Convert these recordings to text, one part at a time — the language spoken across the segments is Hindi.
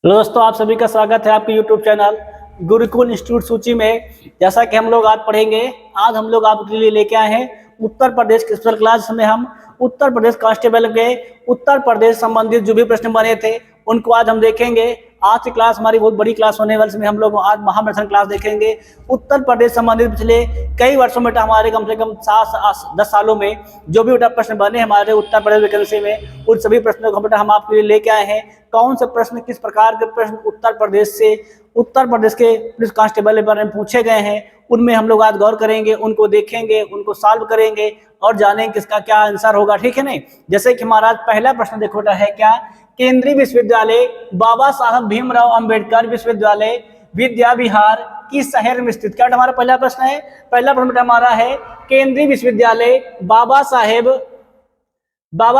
हेलो दोस्तों, आप सभी का स्वागत है आपके यूट्यूब चैनल गुरुकुल इंस्टीट्यूट सूची में। जैसा कि हम लोग आज पढ़ेंगे, आज हम लोग आपके लिए लेके आए हैं उत्तर प्रदेश के स्पेशल क्लास में। हम उत्तर प्रदेश कांस्टेबल के उत्तर प्रदेश संबंधित जो भी प्रश्न बने थे उनको आज हम देखेंगे। आज की क्लास हमारी बहुत बड़ी क्लास होने वाली, इसमें हम लोग आज महामैराथन क्लास देखेंगे। उत्तर प्रदेश संबंधित पिछले कई वर्षों में हमारे कम से कम 7-10 सालों में जो भी प्रश्न बने हमारे उत्तर प्रदेश वैकेंसी में, उन सभी प्रश्नों को बेटा हम आपके लिए लेके आए हैं। कौन से प्रश्न, किस प्रकार के प्रश्न उत्तर प्रदेश के पुलिस कांस्टेबल के बारे में पूछे गए हैं, उनमें हम लोग आज गौर करेंगे, उनको देखेंगे, उनको सॉल्व करेंगे और जानेंगे किसका क्या आंसर होगा। ठीक है नहीं? जैसे कि हमारा पहला प्रश्न देखो बेटा है क्या, केंद्रीय विश्वविद्यालय बाबा साहब भीमराव अंबेडकर विश्वविद्यालय विद्या विहार किस शहर में स्थित। क्या हमारा पहला प्रश्न है? पहला प्रश्न हमारा है केंद्रीय विश्वविद्यालय बाबा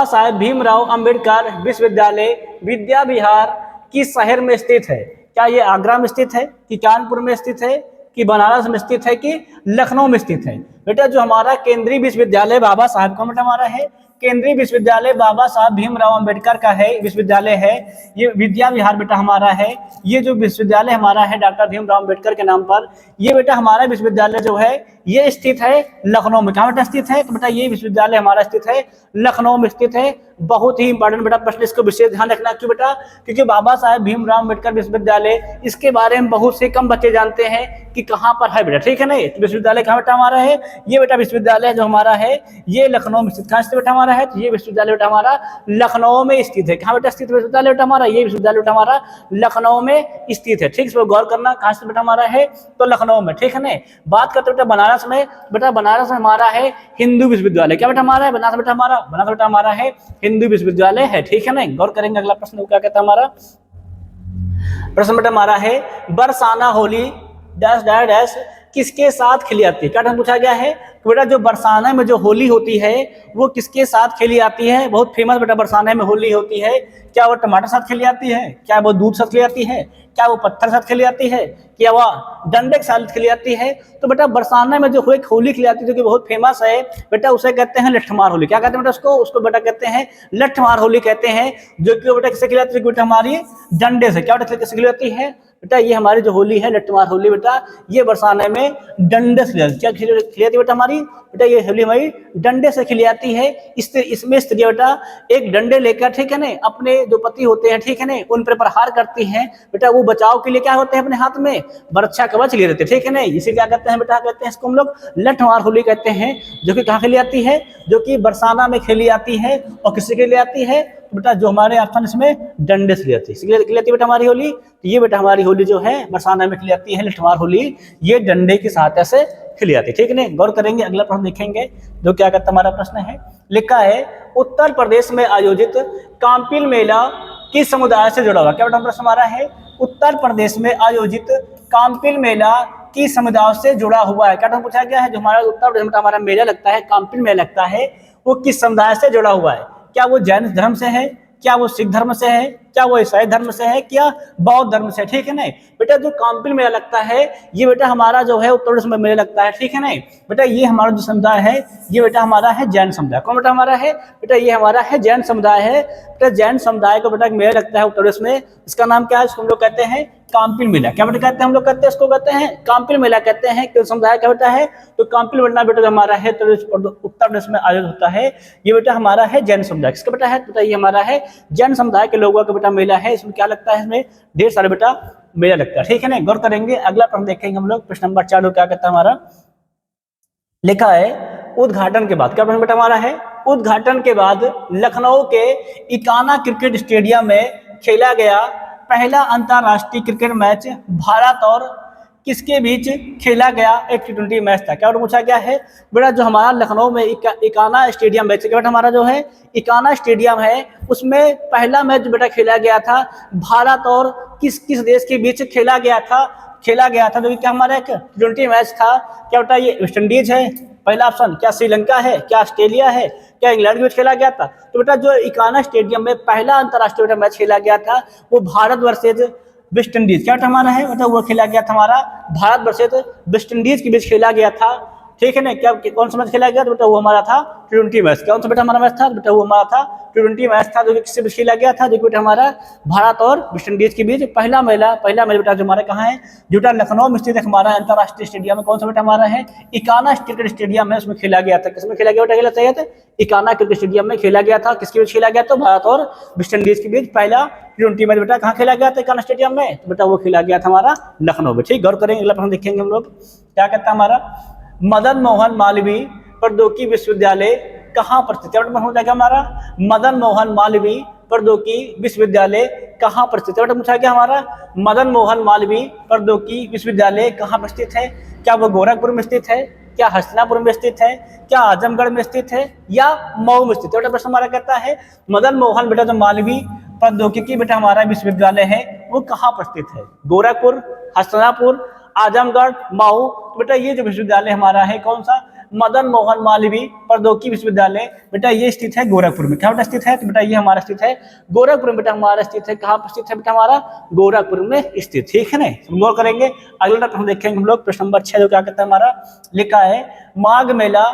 साहेब भीमराव अंबेडकर विश्वविद्यालय विद्या विहार किस शहर में स्थित है। क्या ये आगरा में स्थित है, कि कानपुर में स्थित है, कि बनारस में स्थित है, कि लखनऊ में स्थित है। बेटा जो हमारा केंद्रीय विश्वविद्यालय बाबा साहब का बेटा हमारा है, केंद्रीय विश्वविद्यालय बाबा साहब भीमराव अंबेडकर का है विश्वविद्यालय है, ये विद्या विहार बेटा हमारा है। ये जो विश्वविद्यालय हमारा है डॉक्टर भीमराव अंबेडकर के नाम पर, ये बेटा हमारा विश्वविद्यालय जो है ये स्थित है लखनऊ में। कहाँ बेटा स्थित है? तो बेटा ये विश्वविद्यालय हमारा स्थित है लखनऊ में स्थित है। बहुत ही इंपॉर्टेंट बेटा प्रश्न, इसको विशेष ध्यान रखना। क्यों बेटा? क्योंकि बाबा साहेब भीमराव अंबेडकर विश्वविद्यालय, इसके बारे में बहुत से कम बच्चे जानते हैं कि कहाँ पर है बेटा। ठीक है नहीं? तो विश्वविद्यालय कहाँ बेटा हमारा है? ये बेटा विश्वविद्यालय जो हमारा है ये लखनऊ में स्थित। कहाँ स्थित बेटा हमारा है? तो ये विश्वविद्यालय बेटा हमारा लखनऊ में स्थित है। कहाँ बेटा स्थित विश्वविद्यालय बेटा हमारा? ये विश्वविद्यालय बेटा हमारा लखनऊ में स्थित है। ठीक, इस पर गौर करना। कहाँ स्थित बेटा हमारा है? तो लखनऊ में। ठीक है नहीं? बात करते बेटा बनारस में। बेटा बनारस में हमारा है हिंदू विश्वविद्यालय। क्या बेटा हमारा है? बनारस बेटा हमारा है हिंदू विश्वविद्यालय है। ठीक है नहीं? गौर करेंगे। अगला प्रश्न क्या कहता है हमारा? प्रश्न बेटा हमारा है Barsana Holi dash dash dash किसके साथ खेली जाती है। क्या पूछा गया है? तो बेटा जो बरसाना में जो होली होती है वो किसके साथ खेली जाती है? बहुत फेमस बेटा बरसाना में होली होती है। क्या वो टमाटर साथ खेली जाती है? क्या वो दूध साथ खेली जाती है? क्या वो पत्थर साथ खेली जाती है? क्या वह डंडे के साथ खेली जाती है? तो बेटा बरसाना में जो एक होली खेली जाती है जो कि बहुत फेमस है बेटा, उसे कहते हैं लठमार होली। क्या कहते हैं बेटा उसको बेटा कहते हैं लठमार होली कहते हैं। जो कि बेटा किससे खेली जाती है? बेटा हमारी डंडे से। क्या बेटा किससे खेली जाती है? बेटा ये हमारी जो होली है लठमार होली बेटा ये बरसाने में डंडे से क्या खिली जाती है बेटा हमारी? बेटा ये होली हमारी डंडे से खिली जाती है। इसमें स्त्रियां बेटा एक डंडे लेकर, ठीक है ना, अपने जो पति होते हैं, ठीक है ना, उन पर प्रहार करती हैं। बेटा वो बचाव के लिए क्या होते हैं अपने हाथ में बरछा कवच लिए रहते हैं। ठीक है ना? इसे क्या कहते हैं बेटा? कहते हैं इसको हम लोग लठमार होली कहते हैं। जो कि कहाँ खेली जाती है? जो कि बरसाना में खेली जाती है। और किससे खेली जाती है? बेटा जो हमारे ऑप्शन इसमें डंडे से जाती है बेटा हमारी होली। तो ये बेटा हमारी होली जो है बरसाना में खेली जाती है लठमार होली, ये डंडे की सहायता से खेली जाती है। ठीक है ना? गौर करेंगे। अगला प्रश्न देखेंगे जो क्या कहता हमारा प्रश्न है। लिखा है उत्तर प्रदेश में आयोजित काम्पिल मेला किस समुदाय से जुड़ा हुआ। क्या बेटा प्रश्न हमारा है? उत्तर प्रदेश में आयोजित काम्पिल मेला किस समुदाय से जुड़ा हुआ है। क्या पूछा गया है? जो हमारा उत्तर प्रदेश में हमारा मेला लगता है, काम्पिल मेला लगता है, वो किस समुदाय से जुड़ा हुआ है। क्या वो जैन धर्म से है? क्या वो सिख धर्म से है? क्या वो ईसाई धर्म से है? क्या बौद्ध धर्म से? ठीक है ना? बेटा जो काम्पिल मेला लगता है ये बेटा हमारा जो है उत्तर प्रदेश में मेला लगता है। ठीक है ना? बेटा ये हमारा जो समुदाय है ये बेटा हमारा है जैन समुदाय। कौन बेटा हमारा है? बेटा ये हमारा है जैन समुदाय है। बेटा जैन समुदाय को बेटा मेला लगता है उत्तर प्रदेश में। इसका नाम क्या है? इसको हम लोग कहते हैं काम्पिल मेला। क्या बेटा कहते हैं? हम लोग कहते हैं इसको कहते हैं काम्पिल मेला कहते हैं। किस समुदाय का बेटा है? तो काम्पिल मेला बेटा हमारा है उत्तर प्रदेश में आयोजित होता है। ये बेटा हमारा है जैन समुदाय। किसका बेटा है? बेटा ये हमारा है जैन समुदाय के लोगों का बेटा मेला है। इसमें क्या लगता है? इसमें ढेर सारे बेटा मेला लगता है। ठीक है ना? गौर करेंगे। अगला प्रश्न देखेंगे हम लोग। प्रश्न नंबर 4 क्या कहता है हमारा? लिखा है उद्घाटन के बाद। क्या प्रश्न बेटा हमारा है? उद्घाटन के बाद लखनऊ के इकाना क्रिकेट स्टेडियम में खेला गया पहला अंतरराष्ट्रीय क्रिकेट मैच भारत और किसके बीच खेला गया एक T20 मैच था। क्या पूछा गया है? बेटा जो हमारा लखनऊ में इकाना स्टेडियम मैच, बेटा हमारा जो है इकाना स्टेडियम है, उसमें पहला मैच बेटा खेला गया था भारत और किस देश के बीच खेला गया था जो कि क्या हमारा एक T20 मैच था। क्या बेटा ये वेस्ट इंडीज है? पहला ऑप्शन। क्या श्रीलंका है? क्या ऑस्ट्रेलिया है? क्या इंग्लैंड के बीच खेला गया था? तो बेटा जो इकाना स्टेडियम में पहला अंतरराष्ट्रीय मैच खेला गया था वो भारत वर्सेज वेस्ट इंडीज। क्या हमारा है? मतलब वो खेला गया था हमारा भारत वर्सेज वेस्ट इंडीज के बीच खेला गया था। ठीक है ना। क्या कौन सा मैच खेला गया? तो बेटा वो हमारा था T20 मैच। कौन सा बेटा हमारा मैच था? बेटा वो हमारा था T20 मैच था, जो कि किससे बीच खेला गया था? जो कि बेटा हमारा भारत और वेस्ट इंडीज के बीच पहला मैच बेटा जो हमारा कहाँ है? जो बेटा लखनऊ में स्थित हमारा अंतरराष्ट्रीय स्टेडियम में कौन सा बेटा हमारा है? इकाना क्रिकेट स्टेडियम है, उसमें खेला गया था। किसमें खेला गया बेटा? खेला चाहिए था इकाना क्रिकेट स्टेडियम में खेला गया था। किसके बीच खेला गया? तो भारत और वेस्ट इंडीज के बीच पहला T20 मैच बेटा कहाँ खेला गया था? इकाना स्टेडियम में। तो बेटा वो खेला गया था हमारा लखनऊ में। ठीक, गौर करेंगे। अगला प्रश्न देखेंगे हम लोग क्या कहता है हमारा, मदन मोहन मालवीय प्रौद्योगिकी विश्वविद्यालय कहाँ पर स्थित है? हो जाएगा हमारा मदन मोहन मालवीय प्रौद्योगिकी विश्वविद्यालय कहाँ पर स्थित है? बेटा पूछा गया हमारा मदन मोहन मालवीय प्रौद्योगिकी विश्वविद्यालय कहाँ पर स्थित है? क्या वो गोरखपुर में स्थित है? क्या हस्तिनापुर में स्थित है? क्या आजमगढ़ में स्थित है? या मऊ में स्थित है? बेटा प्रश्न हमारा कहता है मदन मोहन बेटा जो मालवीय प्रौद्योगिकी बेटा हमारा विश्वविद्यालय है वो कहाँ पर स्थित है? गोरखपुर, हस्तिनापुर, आजमगढ़, मऊ। तो बेटा ये जो विश्वविद्यालय हमारा है कौन सा? मदन मोहन मालवीय प्रौद्योगिकी विश्वविद्यालय बेटा ये स्थित है गोरखपुर में। क्या बेटा स्थित है? तो बेटा ये हमारा स्थित है गोरखपुर में बेटा हमारा स्थित है। कहाँ पर स्थित है बेटा हमारा? गोरखपुर में स्थित। ठीक है ना, गौर करेंगे। अगला प्रश्न देखेंगे हम लोग, प्रश्न नंबर 6 जो क्या कहता है हमारा, लिखा है माघ मेला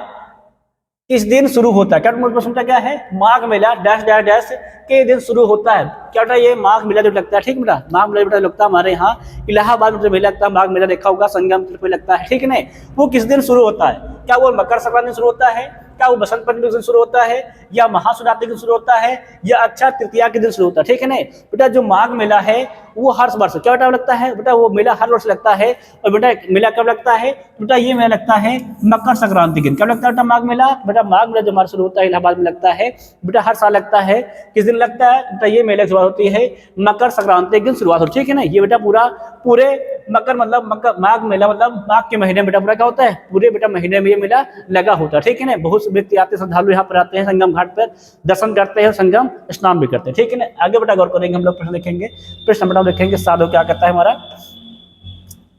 किस दिन शुरू होता है? क्या प्रश्न क्या है? Magh Mela dash dash dash के दिन शुरू होता है। क्या बेटा ये माघ मेला जो लगता है, ठीक बेटा, माघ मेला बेटा लगता है हमारे यहाँ इलाहाबाद में जो मेला लगता है, माघ मेला देखा होगा, संगम पे लगता है, ठीक है ना। वो किस दिन शुरू होता है? क्या वो मकर संक्रांति शुरू होता है? क्या वो बसंत पंचमी के दिन शुरू होता है? या महाशिवरात्रि के दिन शुरू होता है? या अक्षय तृतीया के दिन शुरू होता है? ठीक है ना बेटा, जो माघ मेला है वो हर वर्ष क्या बेटा लगता है? बेटा वो मेला हर वर्ष लगता है। और बेटा मेला कब लगता है? बेटा ये मेला लगता है मकर संक्रांति के दिन। कब लगता है बेटा माघ मेला? बेटा माघ मेला जो हमारा शुरू होता है इलाहाबाद में लगता है बेटा, हर साल लगता है। किस दिन लगता है? बेटा ये मेले की शुरुआत होती है मकर संक्रांति के दिन शुरुआत होती है, ठीक है ना। ये बेटा पूरे मकर मतलब माघ मेला मतलब माघ के महीने में बेटा पूरा क्या होता है? पूरे बेटा महीने में ये मेला लगा होता है, ठीक है ना। बहुत से व्यक्ति आते हैं, श्रद्धालु यहाँ पर आते हैं, संगम घाट पर दर्शन करते हैं, संगम स्नान भी करते हैं, ठीक है ना। आगे बेटा गौर करेंगे हम लोग, प्रश्न देखेंगे। प्रश्न नंबर देखेंगे साधु क्या कहता है हमारा,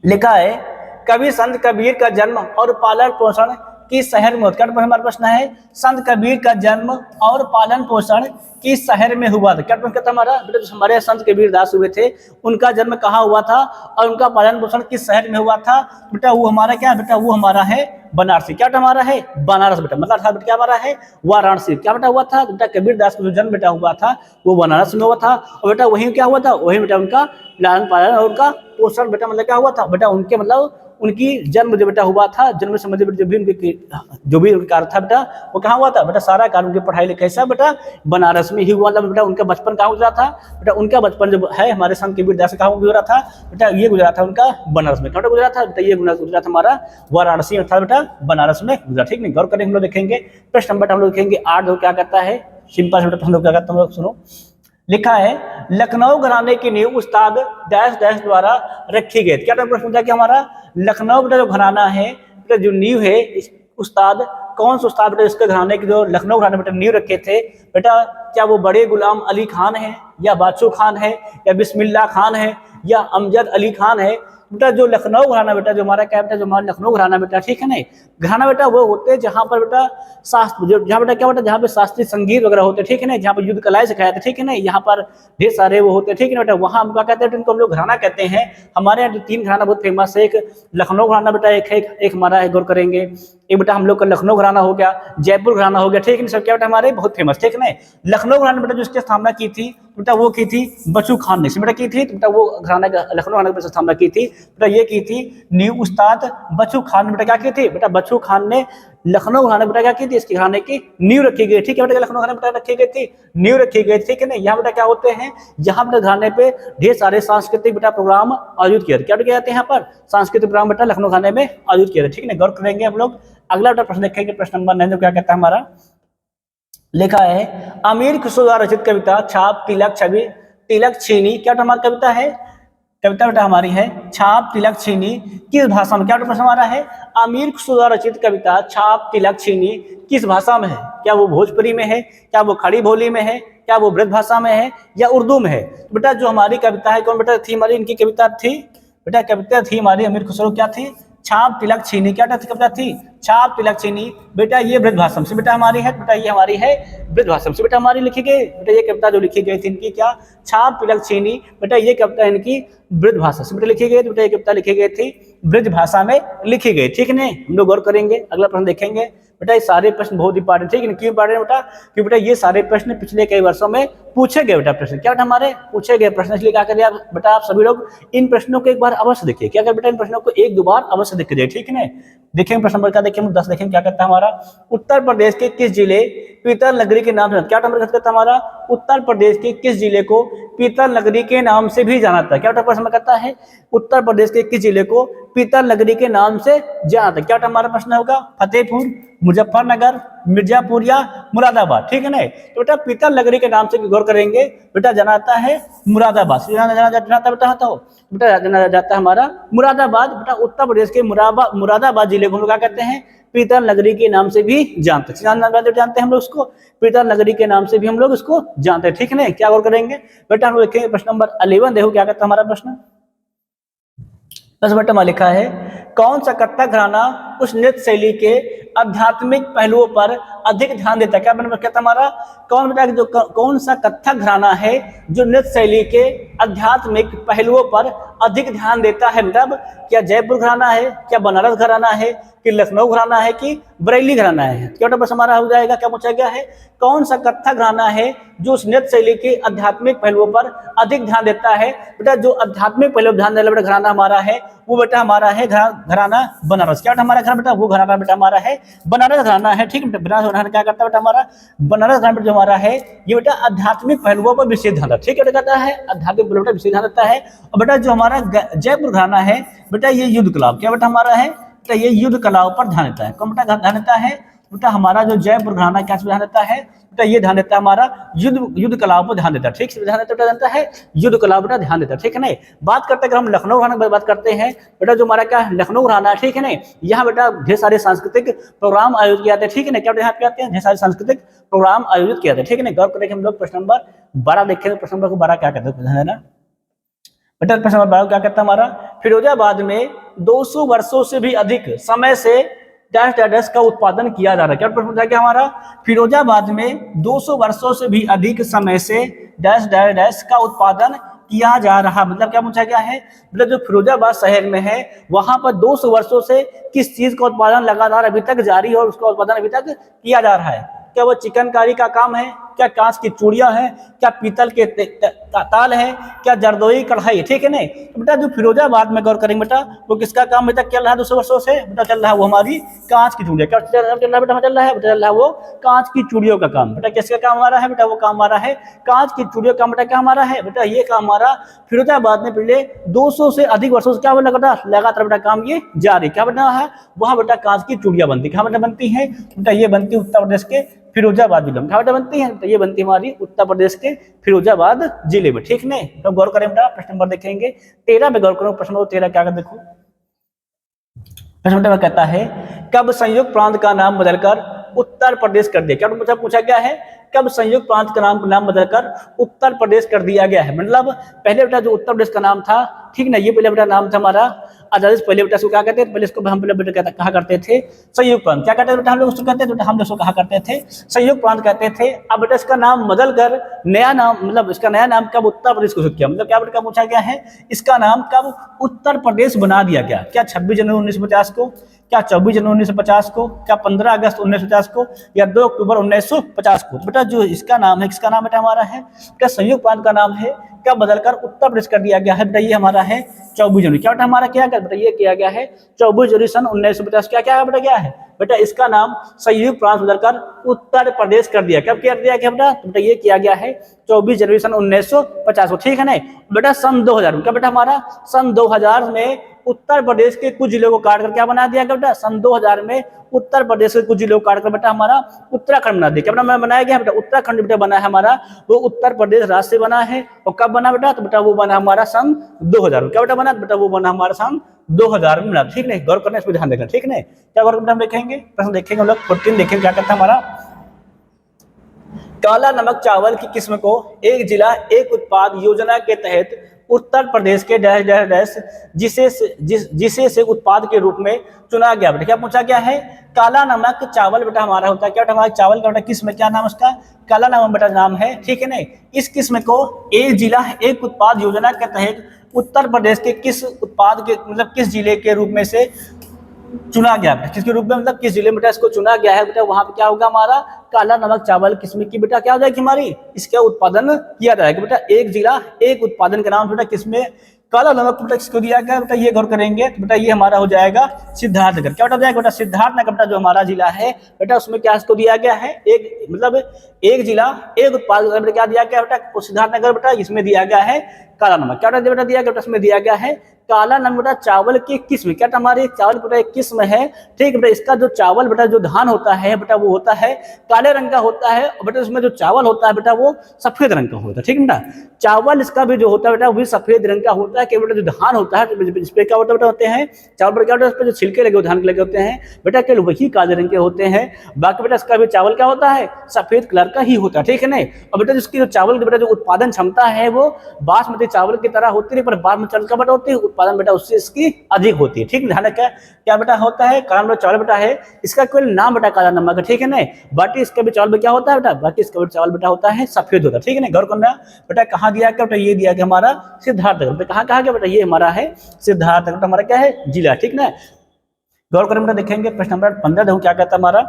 लिखा है कवि संत कबीर का जन्म और पालन पोषण किस शहर में होता है? हमारा प्रश्न है संत कबीर का जन्म और पालन पोषण किस शहर में हुआ था? क्या प्रश्न था हमारा? बेटा जो हमारे संत कबीर दास हुए थे उनका जन्म कहाँ हुआ था और उनका पालन पोषण किस शहर में हुआ था? बेटा वो हमारा क्या बेटा, वो हमारा है बनारसी। क्या हमारा है? बनारस बेटा। मतलब था बेटा क्या हमारा है? वाराणसी। क्या बेटा हुआ था? बेटा कबीर दास का जो जन्म बेटा हुआ था वो बनारस में हुआ था। और बेटा वहीं क्या हुआ था? वहीं बेटा उनका लालन पालन और उनका पोषण बेटा मतलब क्या हुआ था? बेटा उनके मतलब उनकी जन्म जो बेटा हुआ था, जन्म से मतलब जो भी उनका कार्य था बेटा वो कहाँ हुआ था? बेटा सारा कार्य उनकी पढ़ाई लिखाई सब बेटा बनारस में ही हुआ था। बेटा उनका बचपन कहाँ गुजरा था? बेटा उनका बचपन जो है हमारे संत कबीर दास कहाँ गुजरा था? बेटा ये गुजरा था उनका बनारस में। कहाँ गुजरा था? बेटा ये गुजरा था हमारा वाराणसी में था बेटा, बनारस में गुजरा, ठीक नहीं। गौर करेंगे हम लोग, देखेंगे प्रश्न नंबर हम लोग देखेंगे 8 जो क्या कहता है, सिंपल बेटा हम लोग क्या कहते हैं सुनो। लिखा है लखनऊ घराने की नींव उस्ताद डैश डैश द्वारा रखी गई। क्या प्रश्न पूछा कि हमारा लखनऊ बेटा जो घराना है बेटा जो नींव है उस्ताद कौन सा उस्ताद बेटा इसके घराने की जो लखनऊ घराने बेटा नींव रखे थे बेटा? क्या वो बड़े गुलाम अली खान है या बादशाह खान है या बिस्मिल्लाह खान है या अमजद अली खान है? बेटा जो लखनऊ घराना बेटा जो हमारा क्या बेटा जो हमारा लखनऊ घराना बेटा, ठीक है ना। घराना बेटा वो होते हैं जहाँ पर बेटा शास्त्र जहाँ बेटा क्या बेटा जहाँ पे शास्त्रीय संगीत वगैरह होते हैं, ठीक है ना। जहाँ पर युद्ध कलाएं सिखाया था, ठीक है ना। यहाँ पर ढेर सारे वो होते हैं, ठीक है ना बेटा। वहाँ हम क्या कहते हैं? उनको हम लोग घराना कहते हैं। हमारे यहाँ 3 घराना बहुत फेमस है। एक लखनऊ घराना बेटा एक हमारा है, गौर करेंगे। एक बेटा हम लोग का लखनऊ घराना हो गया, जयपुर घराना हो गया, ठीक है ना। सब क्या बेटा हमारे बहुत फेमस, ठीक है ना। लखनऊ घराना बेटा जो इसकी स्थापना की थी बेटा वो की थी बच्चू खान ने, बेटा की थी। बेटा वो घराना लखनऊ घराना की स्थापना की थी बेटा, ये की थी न्यू उस्ताद बच्चू खान ने बेटा क्या की थी? बेटा बच्चू खान ने लखनऊ घराना बेटा क्या की थी? इसकी घराने की नींव रखी गई, ठीक है बेटा। लखनऊ घराना बेटा रखी गई थी, नींव रखी गई, ठीक है ना। यहाँ बेटा क्या होते हैं? यहाँ बेटा घराने पे ढेर सारे सांस्कृतिक बेटा प्रोग्राम आयोजित किए थे। क्या कहते हैं यहाँ पर? सांस्कृतिक प्रोग्राम बेटा लखनऊ घराने में आयोजित किए थे, ठीक है ना। गौर करेंगे हम लोग। अगला बेटा प्रश्न देखेंगे, प्रश्न नंबर 9 क्या कहता है हमारा, लिखा है अमीर खुसरो द्वारा रचित कविता छाप तिलक छवि तिलक छीनी। क्या हमारी कविता है? कविता बेटा हमारी है छाप तिलक छीनी किस भाषा में? क्या प्रश्न हमारा है? अमीर खुसरो द्वारा रचित कविता छाप तिलक छीनी किस भाषा में है? क्या वो भोजपुरी में है? क्या वो खड़ी बोली में है? क्या वो ब्रज भाषा में है या उर्दू में है? बेटा जो हमारी कविता है कौन बेटा थी हमारी? इनकी कविता थी बेटा, कविता थी हमारी अमीर खुसरो क्या थी? छाप तिलक छीनी। क्या कविता थी? छाप तिलक चीनी, बेटा ये बृहद्भाषम से बेटा हमारी है, बेटा ये हमारी है बृहद्भाषम से बेटा हमारी लिखी गई, बेटा ये कविता जो लिखी गई थी इनकी क्या, छाप तिलक चीनी, बेटा ये कविता इनकी बृहद्भाषा से बेटा लिखी गई, बेटा ये कविता लिखी गई थी बृहद्भाषा में लिखी गई, ठीक है। हम लोग गौर करेंगे, अगला प्रश्न देखेंगे। बेटा ये सारे प्रश्न बहुत इंपॉर्टेंट है, क्यों इंपॉर्टेंट बेटा, कि बेटा ये सारे प्रश्न पिछले कई वर्षों में पूछे गए बेटा प्रश्न, क्या बेटा हमारे पूछे गए प्रश्न, इसलिए क्या करिए आप बेटा, आप सभी लोग इन प्रश्नों को एक बार अवश्य देखिए, क्या कर बेटा इन प्रश्नों को एक दो बार अवश्य देख जाइए, ठीक है ना। देखेंगे प्रश्न नंबर क्या, देखेंगे 10 देखेंगे क्या करता है हमारा, उत्तर प्रदेश के किस जिले पीतल नगरी के नाम से, क्या नंबर करता है हमारा, उत्तर प्रदेश के किस जिले को पीतल नगरी के नाम से भी जाना था, क्या प्रश्न करता है, उत्तर प्रदेश के किस जिले को पीतल नगरी के नाम से जाना था, क्या हमारा प्रश्न होगा, फतेहपुर, मुजफ्फरनगर, मिर्जापुर या मुरादाबाद, ठीक है ना। तो बेटा पीतल नगरी के नाम से गौर करेंगे, बेटा जाना जाता है मुरादाबाद, बेटा जाना जाता है हमारा मुरादाबाद, बेटा उत्तर प्रदेश के मुरादाबाद जिले को हम लोग क्या कहते हैं, पीतल नगरी के नाम से भी जानते हैं, जानते हैं हम लोग उसको, पीतल नगरी के नाम से भी हम लोग इसको जानते हैं, ठीक है ना। क्या गौर करेंगे बेटा, हम लोग देखेंगे प्रश्न नंबर 11, देखो क्या कहता है हमारा प्रश्न, बस बेटा में लिखा है, कौन सा कथक घराना उस नृत्य शैली के आध्यात्मिक पहलुओं पर अधिक ध्यान देता है, क्या कहता हमारा, कौन बेटा जो कौन सा कथक घराना है जो नृत्य शैली के आध्यात्मिक पहलुओं पर अधिक ध्यान देता है, मतलब क्या जयपुर घराना है, क्या बनारस घराना है, कि लखनऊ घराना है, कि बरेली घराना है, क्या बेटा बस हमारा हो जाएगा, क्या पूछा गया है, कौन सा कथक घराना है जो उस नृत्य शैली के आध्यात्मिक पहलुओं पर अधिक ध्यान देता है, बेटा जो आध्यात्मिक पहलू ध्यान देने वाला घराना हमारा है वो बेटा हमारा है घराना बनारस, क्या बेटा हमारा घर बेटा वो घराना बेटा हमारा है बनारस घराना है, ठीक है। बनारस घराना क्या करता है बेटा हमारा, बनारस घराना जो हमारा है ये बेटा आध्यात्मिक पहलुओं पर विशेष ध्यान देता है, ठीक है बेटा कहता है आध्यात्मिक पहलुओं पर विशेष ध्यान देता है। और बेटा जो हमारा जयपुर घराना है बेटा ये युद्ध कला, क्या बेटा हमारा है, बेटा ये युद्ध कलाओं पर ध्यान देता है, कौन बेटा ध्यान देता है, बेटा हमारा जो जयपुर घराना क्या ध्यान देता है, बेटा ये ध्यान देता है हमारा युद्ध कलाओं पर ध्यान देता है, ठीक है, ध्यान देता है युद्ध कलाओं पर ध्यान देता है, ठीक है ना। बात करते हैं अगर हम लखनऊ घराना की बात करते हैं, बेटा जो हमारा क्या लखनऊ घराना है, ठीक है ना, यहाँ बेटा ढेर सारे सांस्कृतिक प्रोग्राम आयोजित किए जाते हैं, ठीक है ना, क्या यहाँ पे आते हैं ढेर सारे सांस्कृतिक प्रोग्राम आयोजित किए जाते हैं, ठीक है ना। गौर करेंगे हम लोग प्रश्न नंबर 12 देखेंगे, प्रश्न नंबर 12 क्या कहते हैं ना बेटा, प्रश्न नंबर 12 क्या कहता है हमारा, फिरोजाबाद में 200 वर्षों से भी अधिक समय से डैश डैश का उत्पादन किया जा रहा है, क्या प्रश्न पूछा गया हमारा, फिरोजाबाद में 200 वर्षों से भी अधिक समय से डैश डैश का उत्पादन किया जा रहा, मतलब क्या पूछा गया है, मतलब जो फिरोजाबाद शहर में है वहां पर 200 वर्षों से किस चीज का उत्पादन लगातार अभी तक जारी और उसका उत्पादन अभी तक किया जा रहा है, क्या वो चिकनकारी का काम है, क्या कांच की चूड़ियां हैं, क्या पीतल के ताल है, क्या जरदोई कढ़ाई, ठीक है ना। तो बेटा जो फिरोजाबाद में गौर करेंगे बेटा वो किसका काम अभी तक चल रहा है 200 वर्षों से, बेटा चल रहा है वो हमारी कांच की चूड़ियां, क्या चल रहा है बेटा, चल रहा है वो कांच की चूड़ियों का काम, बेटा किसका काम हमारा है, बेटा वो काम हमारा है कांच की चूड़ियों का, बेटा क्या हमारा है, बेटा ये काम हमारा फिरोजाबाद में पिछले 200 से अधिक वर्षों से क्या बेटा लगातार बेटा काम ये जारी, क्या बेटा है वहां बेटा कांच की चूड़ियां बनती, क्या बेटा बनती है, बेटा ये बनती है उत्तर प्रदेश के फिरोजाबाद जिले में, क्या बेटा बनती है, तो ये बनती है हमारी उत्तर प्रदेश के फिरोजाबाद जिले में, ठीक है। तो गौर करें बेटा प्रश्न नंबर देखेंगे 13 में गौर करो, प्रश्न नंबर 13 क्या देखो, प्रश्न नंबर कहता है कब संयुक्त प्रांत का नाम बदलकर उत्तर प्रदेश कर दिया, क्या पूछा गया है, कब संयुक्त प्रांत का नाम बदलकर उत्तर प्रदेश कर दिया गया है, मतलब पहले बेटा जो उत्तर प्रदेश का नाम था, ठीक ना, ये पहले बेटा नाम था हमारा आजादी से पहले बेटा इसको क्या कहते थे, पहले इसको हम पहले बेटा कहा करते थे संयुक्त प्रांत, क्या कहते थे बेटा हम लोग उसको कहते थे, हम लोग कहा करते थे संयुक्त प्रांत कहते थे। अब बेटा इसका नाम बदल कर नया नाम, मतलब इसका नया नाम कब उत्तर प्रदेश को किया, मतलब क्या बेटा पूछा गया है इसका नाम कब उत्तर प्रदेश बना दिया गया, क्या 26 जनवरी 1950 को, क्या 24 जनवरी 1950 को, क्या 15 अगस्त 1950 को, या 2 अक्टूबर 1950 को। तो बेटा जो इसका नाम है, किसका नाम बेटा हमारा है, बेटा संयुक्त प्रांत का नाम है, क्या बदलकर उत्तर प्रदेश कर दिया गया है, बेटा ये हमारा है 24 जनवरी, क्या बेटा हमारा क्या बेटा ये किया गया है 24 जनवरी सन 1950, क्या बेटा क्या है, बेटा इसका नाम संयुक्त प्रांत बदलकर उत्तर प्रदेश कर दिया, कब कर दिया गया बेटा, बेटा ये किया गया है 24 जनवरी सन 1950 को, ठीक है ना। बेटा सन 2000 क्या बेटा हमारा सन 2000 में उत्तर प्रदेश के कुछ जिलों को काट कर क्या बना दिया गया बेटा, सन 2000 में उत्तर प्रदेश के कुछ जिलों को काट कर बेटा हमारा उत्तराखंड बना दिया, क्या बेटा बनाया गया बेटा उत्तराखंड बेटा बना है हमारा, वो उत्तर प्रदेश राज्य से बना है, और कब बना बेटा, तो बेटा वो बना हमारा सन 2000, क्या बेटा बना बेटा वो बना हमारा सन 2000 में बना, ठीक है। गौर करने इस पर ध्यान देना, ठीक है, क्या गौर करना हम देखेंगे, प्रश्न देखेंगे हम लोग 14 देखेंगे क्या कहता है हमारा, काला नमक चावल की किस्म को एक जिला एक उत्पाद योजना के तहत उत्तर प्रदेश के डैश डैश डैश जिसे से उत्पाद के रूप में चुना गया। बेटा क्या पूछा गया है? काला नमक चावल बेटा हमारा होता है, क्या बेटा हमारा चावल का बेटा किस्म, क्या नाम उसका? काला नमक बेटा नाम है, ठीक है ना। इस किस्म को एक जिला एक उत्पाद योजना के तहत उत्तर प्रदेश के किस उत्पाद के मतलब किस जिले के रूप में से चुना गया? किसके रूप में मतलब किस जिले में बेटा इसको चुना गया है? बेटा वहां पे क्या होगा हमारा? काला नमक चावल किस्म की बेटा क्या हो जाएगी हमारी, इसका उत्पादन किया जाएगा। बेटा एक जिला एक उत्पादन के नाम बेटा किसमें काला नमक बेटा किसको दिया गया? बेटा ये गौर करेंगे तो बेटा ये हमारा हो जाएगा सिद्धार्थनगर। क्या बेटा हो जाएगा बेटा? सिद्धार्थनगर बेटा जो हमारा जिला है बेटा उसमें क्या इसको दिया गया है? एक मतलब एक जिला एक उत्पाद बेटा क्या दिया गया बेटा? सिद्धार्थनगर बेटा इसमें दिया गया है काला नमक। क्या बेटा दिया गया? इसमें दिया गया है काला नमक बेटा चावल की किस्म। क्या हमारे चावल बेटा एक किस्म है, ठीक बेटा। इसका जो चावल बेटा जो धान होता है बेटा वो होता है काले रंग का होता है, और बेटा उसमें जो चावल होता है बेटा वो सफेद रंग का होता है, ठीक है बेटा। चावल इसका भी जो होता है बेटा वो भी सफेद रंग का होता है, कि बेटा जो धान होता है इस पे क्या होता है बेटा होते हैं चावल पर क्या होता है, उस पर जो छिलके लगे धान के लगे होते हैं बेटा केवल वही काले रंग के होते हैं। बाकी बेटा इसका भी चावल क्या होता है? सफेद कलर का ही होता है, ठीक है ना। और बेटा जिसकी जो चावल की बेटा जो उत्पादन क्षमता है वो बासमती चावल की तरह होती है, पर बासमती चावल का बेटा होती है उत्पादन बेटा उससे इसकी अधिक होती है, ठीक है। ध्यान रखा क्या बेटा होता है? काला नमक चावल बेटा है, इसका केवल नाम बेटा काला नमक है, ठीक है ना। बाकी इसका भी चावल क्या होता है बेटा? बाकी इसका भी चावल बेटा होता है सफेद होता है, ठीक है ना। गौर करना बेटा कहाँ दिया गया बेटा? ये दिया गया हमारा सिद्धार्थनगर। कहाँ कहा गया बेटा? ये हमारा है सिद्धार्थनगर, हमारा क्या है जिला, ठीक ना। गौर करें बेटा देखेंगे प्रश्न नंबर 15 देखो क्या कहता हमारा,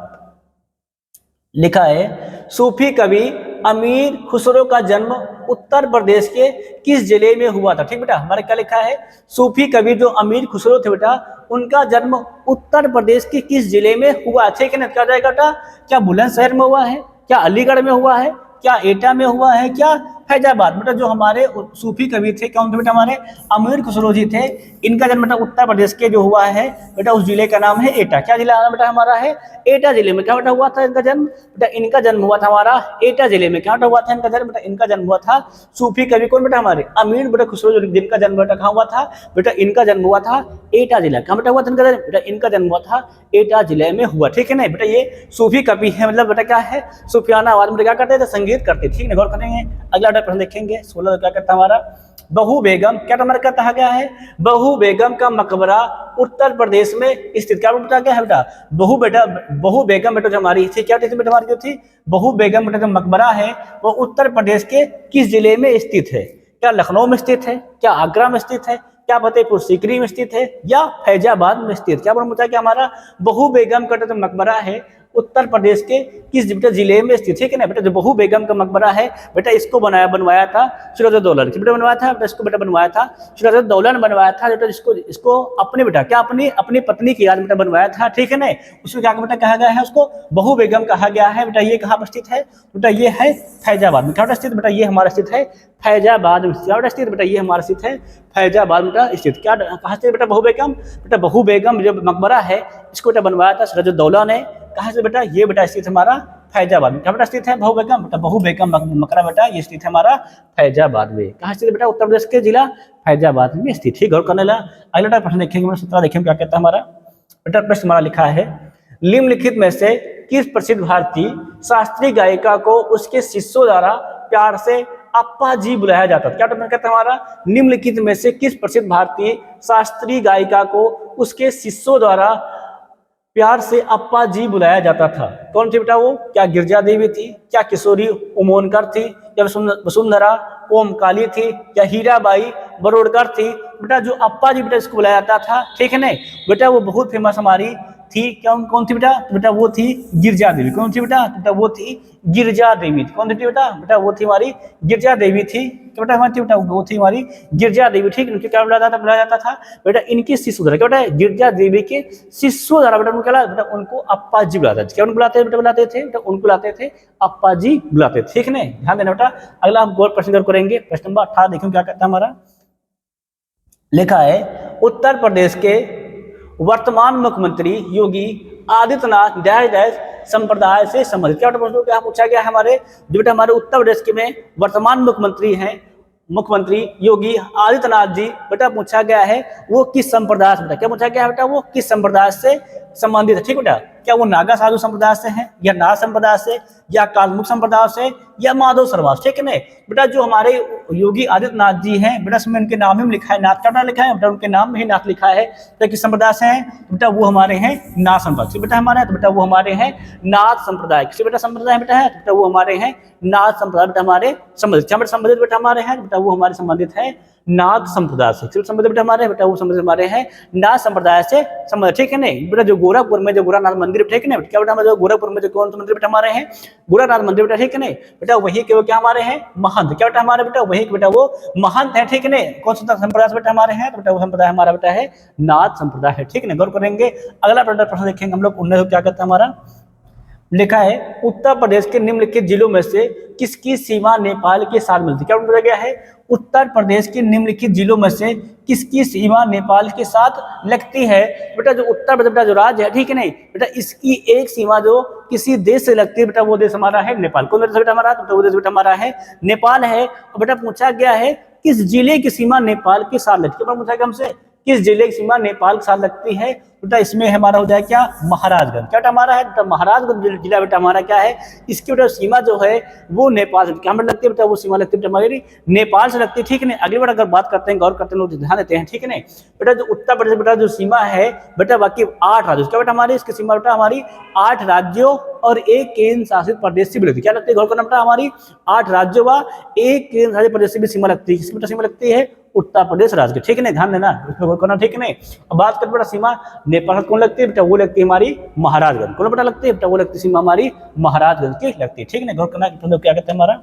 लिखा है सूफी कवि अमीर खुसरो का जन्म उत्तर प्रदेश के किस जिले में हुआ था? ठीक बेटा हमारे क्या लिखा है? सूफी कवि जो अमीर खुसरो थे बेटा उनका जन्म उत्तर प्रदेश के किस जिले में हुआ? ठीक है ना। क्या जाएगा बेटा? क्या बुलंदशहर में हुआ है, क्या अलीगढ़ में हुआ है, क्या एटा में हुआ है, क्या फैजाबाद? बेटा जो हमारे सूफी कवि थे कौन थे बेटा? हमारे अमीर खुसरो जी थे। इनका जन्म बेटा उत्तर प्रदेश के जो हुआ है बेटा उस जिले का नाम है एटा। क्या जिला बेटा हमारा है? एटा जिले में। क्या बेटा हुआ था इनका जन्म? बेटा इनका जन्म हुआ था हमारा एटा जिले में। क्या बेटा हुआ था इनका जन्म? बेटा इनका जन्म हुआ था सूफी कवि कौन बेटा? हमारे अमीर बेटा खुसरो जिनका जन्म बेटा कहाँ हुआ था? बेटा इनका जन्म हुआ था एटा जिला। कहाँ बेटा हुआ था इनका जन्म? बेटा इनका जन्म हुआ था एटा जिले में हुआ, ठीक है ना। बेटा ये सूफी कवि है, मतलब बेटा क्या है सूफियाना आवाज में क्या करते थे? संगीत करते, ठीक है। गौर करेंगे अगला प्रश्न देखेंगे 16 क्या कहता है हमारा? बहू बेगम क्या हमारा क्या कहा गया है? बहू बेगम का मकबरा उत्तर प्रदेश में स्थित। क्या बता गया है बेटा? बहू बेगम बेटा जो हमारी थी क्या थी बेटा? हमारी जो थी बहू बेगम बेटा जो मकबरा है वो उत्तर प्रदेश के किस जिले में स्थित है? क्या लखनऊ में स्थित है, क्या आगरा में स्थित है, क्या फतेहपुर सीकरी में स्थित है, या फैजाबाद में स्थित? क्या बोला क्या हमारा बहू बेगम का जो मकबरा है उत्तर प्रदेश के किस बेटा जिले में स्थित है? कि ना बेटा जो बहू बेगम का मकबरा है बेटा इसको बनवाया था सिराजुद्दौला ने। बेटा बनवाया था बेटा इसको बेटा बनवाया था सिराजुद्दौला ने बनवाया था बेटा। इसको अपने बेटा क्या अपनी पत्नी की याद बेटा बनवाया था, ठीक है ना। उसमें क्या बेटा कहा गया है? उसको बहू बेगम कहा गया है। बेटा ये कहाँ पर स्थित है? बेटा ये है फैजाबाद में। क्या स्थित बेटा? ये हमारा स्थित है फैजाबाद में। क्या स्थित बेटा? ये हमारा स्थित है फैजाबाद में स्थित। क्या कहाँ से बेटा? बहू बेगम बेटा बहू बेगम जो मकबरा है इसको बेटा बनवाया था सिराजुद्दौला ने। कहाँ से बेटा? ये बेटा स्थित हमारा फैजाबाद में। क्या बेटा स्थित है बहू बेगम? बेटा बहू बेगम मकबरा बेटा ये स्थित है हमारा फैजाबाद में। कहाँ स्थित बेटा? उत्तर प्रदेश के जिला फैजाबाद में स्थित है। गौर करने लगा। अगला प्रश्न देखेंगे 17 देखेंगे क्या कहता है हमारा बेटा? प्रश्न हमारा लिखा है निम्नलिखित में से किस प्रसिद्ध भारतीय शास्त्रीय गायिका को उसके शिष्यों द्वारा प्यार से अप्पा जी बुलाया जाता था? क्या कहता है हमारा? निम्नलिखित में से किस प्रसिद्ध भारतीय शास्त्रीय गायिका को उसके शिष्यों द्वारा प्यार से अप्पा जी बुलाया जाता था? कौन थी बेटा वो? क्या गिरजा देवी थी, क्या किशोरी उमोनकर थी, या वसुंधरा ओमकाली थी, या हीराबाई बरोड़कर थी? बेटा जो अप्पा जी बेटा इसको बुलाया जाता था, ठीक है ना बेटा, वो बहुत फेमस हमारी थी। कौन थी बेटा? बेटा वो थी गिरजा देवी। कौन थी बेटा? बेटा वो थी गिरजा देवी। कौन थी बेटा? बेटा वो थी हमारी गिरजा देवी थी। क्या बेटा हमारी थी बेटा? वो थी हमारी गिरजा देवी, ठीक। उनके क्या बुलाया जाता था बेटा? इनके शिष्य द्वारा। क्या बेटा? गिरजा देवी के शिष्यों द्वारा बेटा उनको क्या बेटा? उनको अप्पा जी बुलाते थे। क्या उनको बुलाते बेटा? बुलाते थे बेटा उनको बुलाते थे अप्पा जी बुलाते थे, ठीक है। ध्यान देना बेटा। अगला हम प्रश्न करेंगे प्रश्न नंबर 18 देखो क्या कहता है हमारा। लिखा है उत्तर प्रदेश के वर्तमान मुख्यमंत्री योगी आदित्यनाथ डैश डैश संप्रदाय से संबंधित। क्या क्या पूछा गया है हमारे? जो बेटा हमारे उत्तर प्रदेश के में वर्तमान मुख्यमंत्री योगी आदित्यनाथ जी बेटा पूछा गया है वो किस संप्रदाय से बेटा? क्या पूछा गया है बेटा? वो किस संप्रदाय से संबंधित है। ठीक बेटा, क्या वो नागा साधु संप्रदाय से हैं, या नाथ संप्रदाय से, या कालमुख संप्रदाय से, या माधव सर्वास। ठीक है नहीं बेटा, जो हमारे योगी आदित्यनाथ जी हैं बेटा, इसमें उनके नाम ही लिखा है, नाथ का लिखा है बेटा, उनके नाम में ही नाथ लिखा है। तो किस संप्रदाय से हैं तो बेटा वो हमारे हैं नाथ संप्रदाय से बेटा हमारे, तो बेटा वो हमारे हैं नाथ संप्रदाय। किसी बेटा संप्रदाय बेटा है, तो बेटा वो हमारे हैं नाथ संप्रदाय बेटा हमारे संबंधित। क्या बेटा संबंधित बेटा हमारे हैं, बेटा वो हमारे संबंधित है नाथ संप्रदाय से। संबंधित बेटा हमारे, बेटा वो संबंधित हमारे हैं नाथ संप्रदाय से संबंधित। ठीक है नहीं बेटा, जो गोरखपुर में जो गोरखनाथ मंदिर, ठीक है ना, क्या बेटा जो गोरखपुर में जो कौन सा मंदिर बेटा हमारे हैं, गोरखनाथ मंदिर बेटा। ठीक है नहीं बेटा, वही के वो क्या हमारे हैं महंत। क्या बेटा हमारे बेटा, वही के बेटा वो महंत है। ठीक है नहीं, कौन सा संप्रदाय से बेटा हमारे हैं, तो बेटा वो संप्रदाय हमारा बेटा है नाथ संप्रदाय है। ठीक है ना, गौर करेंगे। अगला प्रश्न देखेंगे हम लोग 19 क्या कहता है हमारा, लिखा है उत्तर प्रदेश के निम्नलिखित जिलों में से किसकी सीमा नेपाल के साथ मिलती है। क्या बताया गया है, उत्तर प्रदेश के निम्नलिखित जिलों में से किसकी सीमा नेपाल के साथ लगती है। बेटा जो उत्तर प्रदेश बेटा जो राज्य है, ठीक है नहीं बेटा, इसकी एक सीमा जो किसी देश से लगती है बेटा, वो देश हमारा है नेपाल। कौन देश बेटा हमारा, तो वो देश बेटा हमारा है नेपाल है। और बेटा पूछा गया है किस जिले की सीमा नेपाल के साथ लगती है। पूछा गया हमसे किस जिले की सीमा नेपाल के साथ लगती है, बेटा इसमें हमारा हो जाए क्या महाराजगंज। क्या बेटा हमारा है, बेटा महाराजगंज जिला बेटा हमारा क्या है, इसकी बेटा सीमा जो है वो नेपाल से क्या लगती है बेटा, वो सीमा लगती है बेटा हमारी नेपाल से लगती है। ठीक है नहीं, अगली बार अगर बात करते हैं, गौर करते हैं, ध्यान देते हैं। ठीक है नहीं बेटा, जो उत्तर प्रदेश बेटा जो सीमा है बेटा, बाकी 8 राज्यों क्या बेटा हमारी, इसकी सीमा बेटा हमारी 8 राज्यों और 1 केंद्र शासित प्रदेश से भी लगती है। क्या लगती है, गौर करना बेटा, हमारी 8 राज्यों व 1 केंद्र शासित प्रदेश से भी सीमा लगती है। किसकी बेटा सीमा लगती है, उत्तर प्रदेश राज्य की। ठीक है नहीं, ध्यान देना इसमें गौर करना। ठीक है नहीं, अब बात करते बेटा सीमा नेपाल कौन लगती है बेटा, वो लगती है हमारी महाराजगंज। कौन बेटा लगती है बेटा, वो लगती है सीमा हमारी महाराजगंज की लगती है। ठीक है ना, गौर करना। क्या कहते हैं हमारा,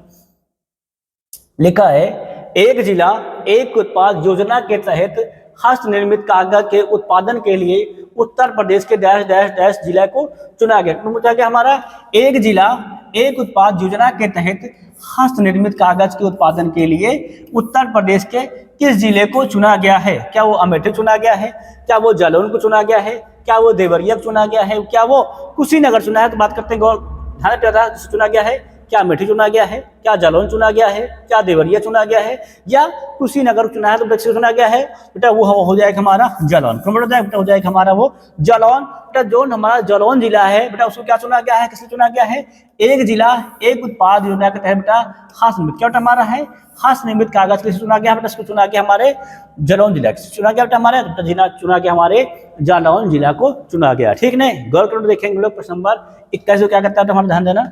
लिखा है एक जिला एक उत्पाद योजना के तहत हस्त निर्मित कागज के उत्पादन के लिए उत्तर प्रदेश के डैश डैश डैश जिला को चुना गया। तो मुझे क्या हमारा, एक जिला एक उत्पाद योजना के तहत हस्त निर्मित कागज के उत्पादन के लिए उत्तर प्रदेश के किस जिले को चुना गया है। क्या वो अमेठी चुना गया है, क्या वो जालौन को चुना गया है, क्या वो देवरिया चुना गया है, क्या वो कुशीनगर चुना है। तो बात करते हैं, गौर ध्यान से चुना गया है, क्या अमेठी चुना गया है, क्या जालौन चुना गया है, क्या देवरिया चुना गया है, या कुशीनगर चुना है। तो बेटा चुना गया है बेटा वो हो जाएगा हमारा जालौन। कौन बेटा हो जाएगा हमारा वो जालौन। बेटा जो हमारा जालौन जिला है बेटा, उसको क्या चुना गया है, किसने चुना गया है, एक जिला एक उत्पाद योजना के तहत बेटा खास निर्मित। क्या बेटा हमारा है, खास निर्मित कागज किसे चुना गया बेटा, इसको चुना गया हमारे जालौन जिला। किसे चुना गया बेटा हमारे, बेटा जिला चुना गया हमारे जालौन जिला को चुना गया। ठीक नहीं, गौर करो देखेंगे लोग प्रश्न नंबर 21 क्या कहता है, हमारा ध्यान देना।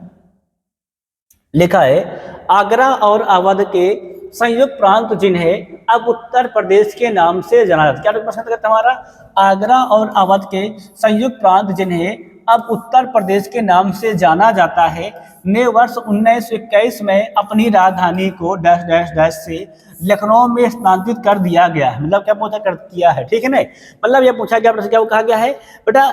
लिखा है आगरा और अवध के संयुक्त प्रांत जिन्हें अब उत्तर प्रदेश के नाम से जाना जाता है। क्या प्रश्न करता है हमारा, आगरा और अवध के संयुक्त प्रांत जिन्हें अब उत्तर प्रदेश के नाम से जाना जाता है ने वर्ष 1921 में अपनी राजधानी को डैश डैश डैश से लखनऊ में स्थानांतरित कर दिया गया। मतलब क्या पूछा कर किया है। ठीक है ना, मतलब यह पूछा गया क्या कहा गया है बेटा,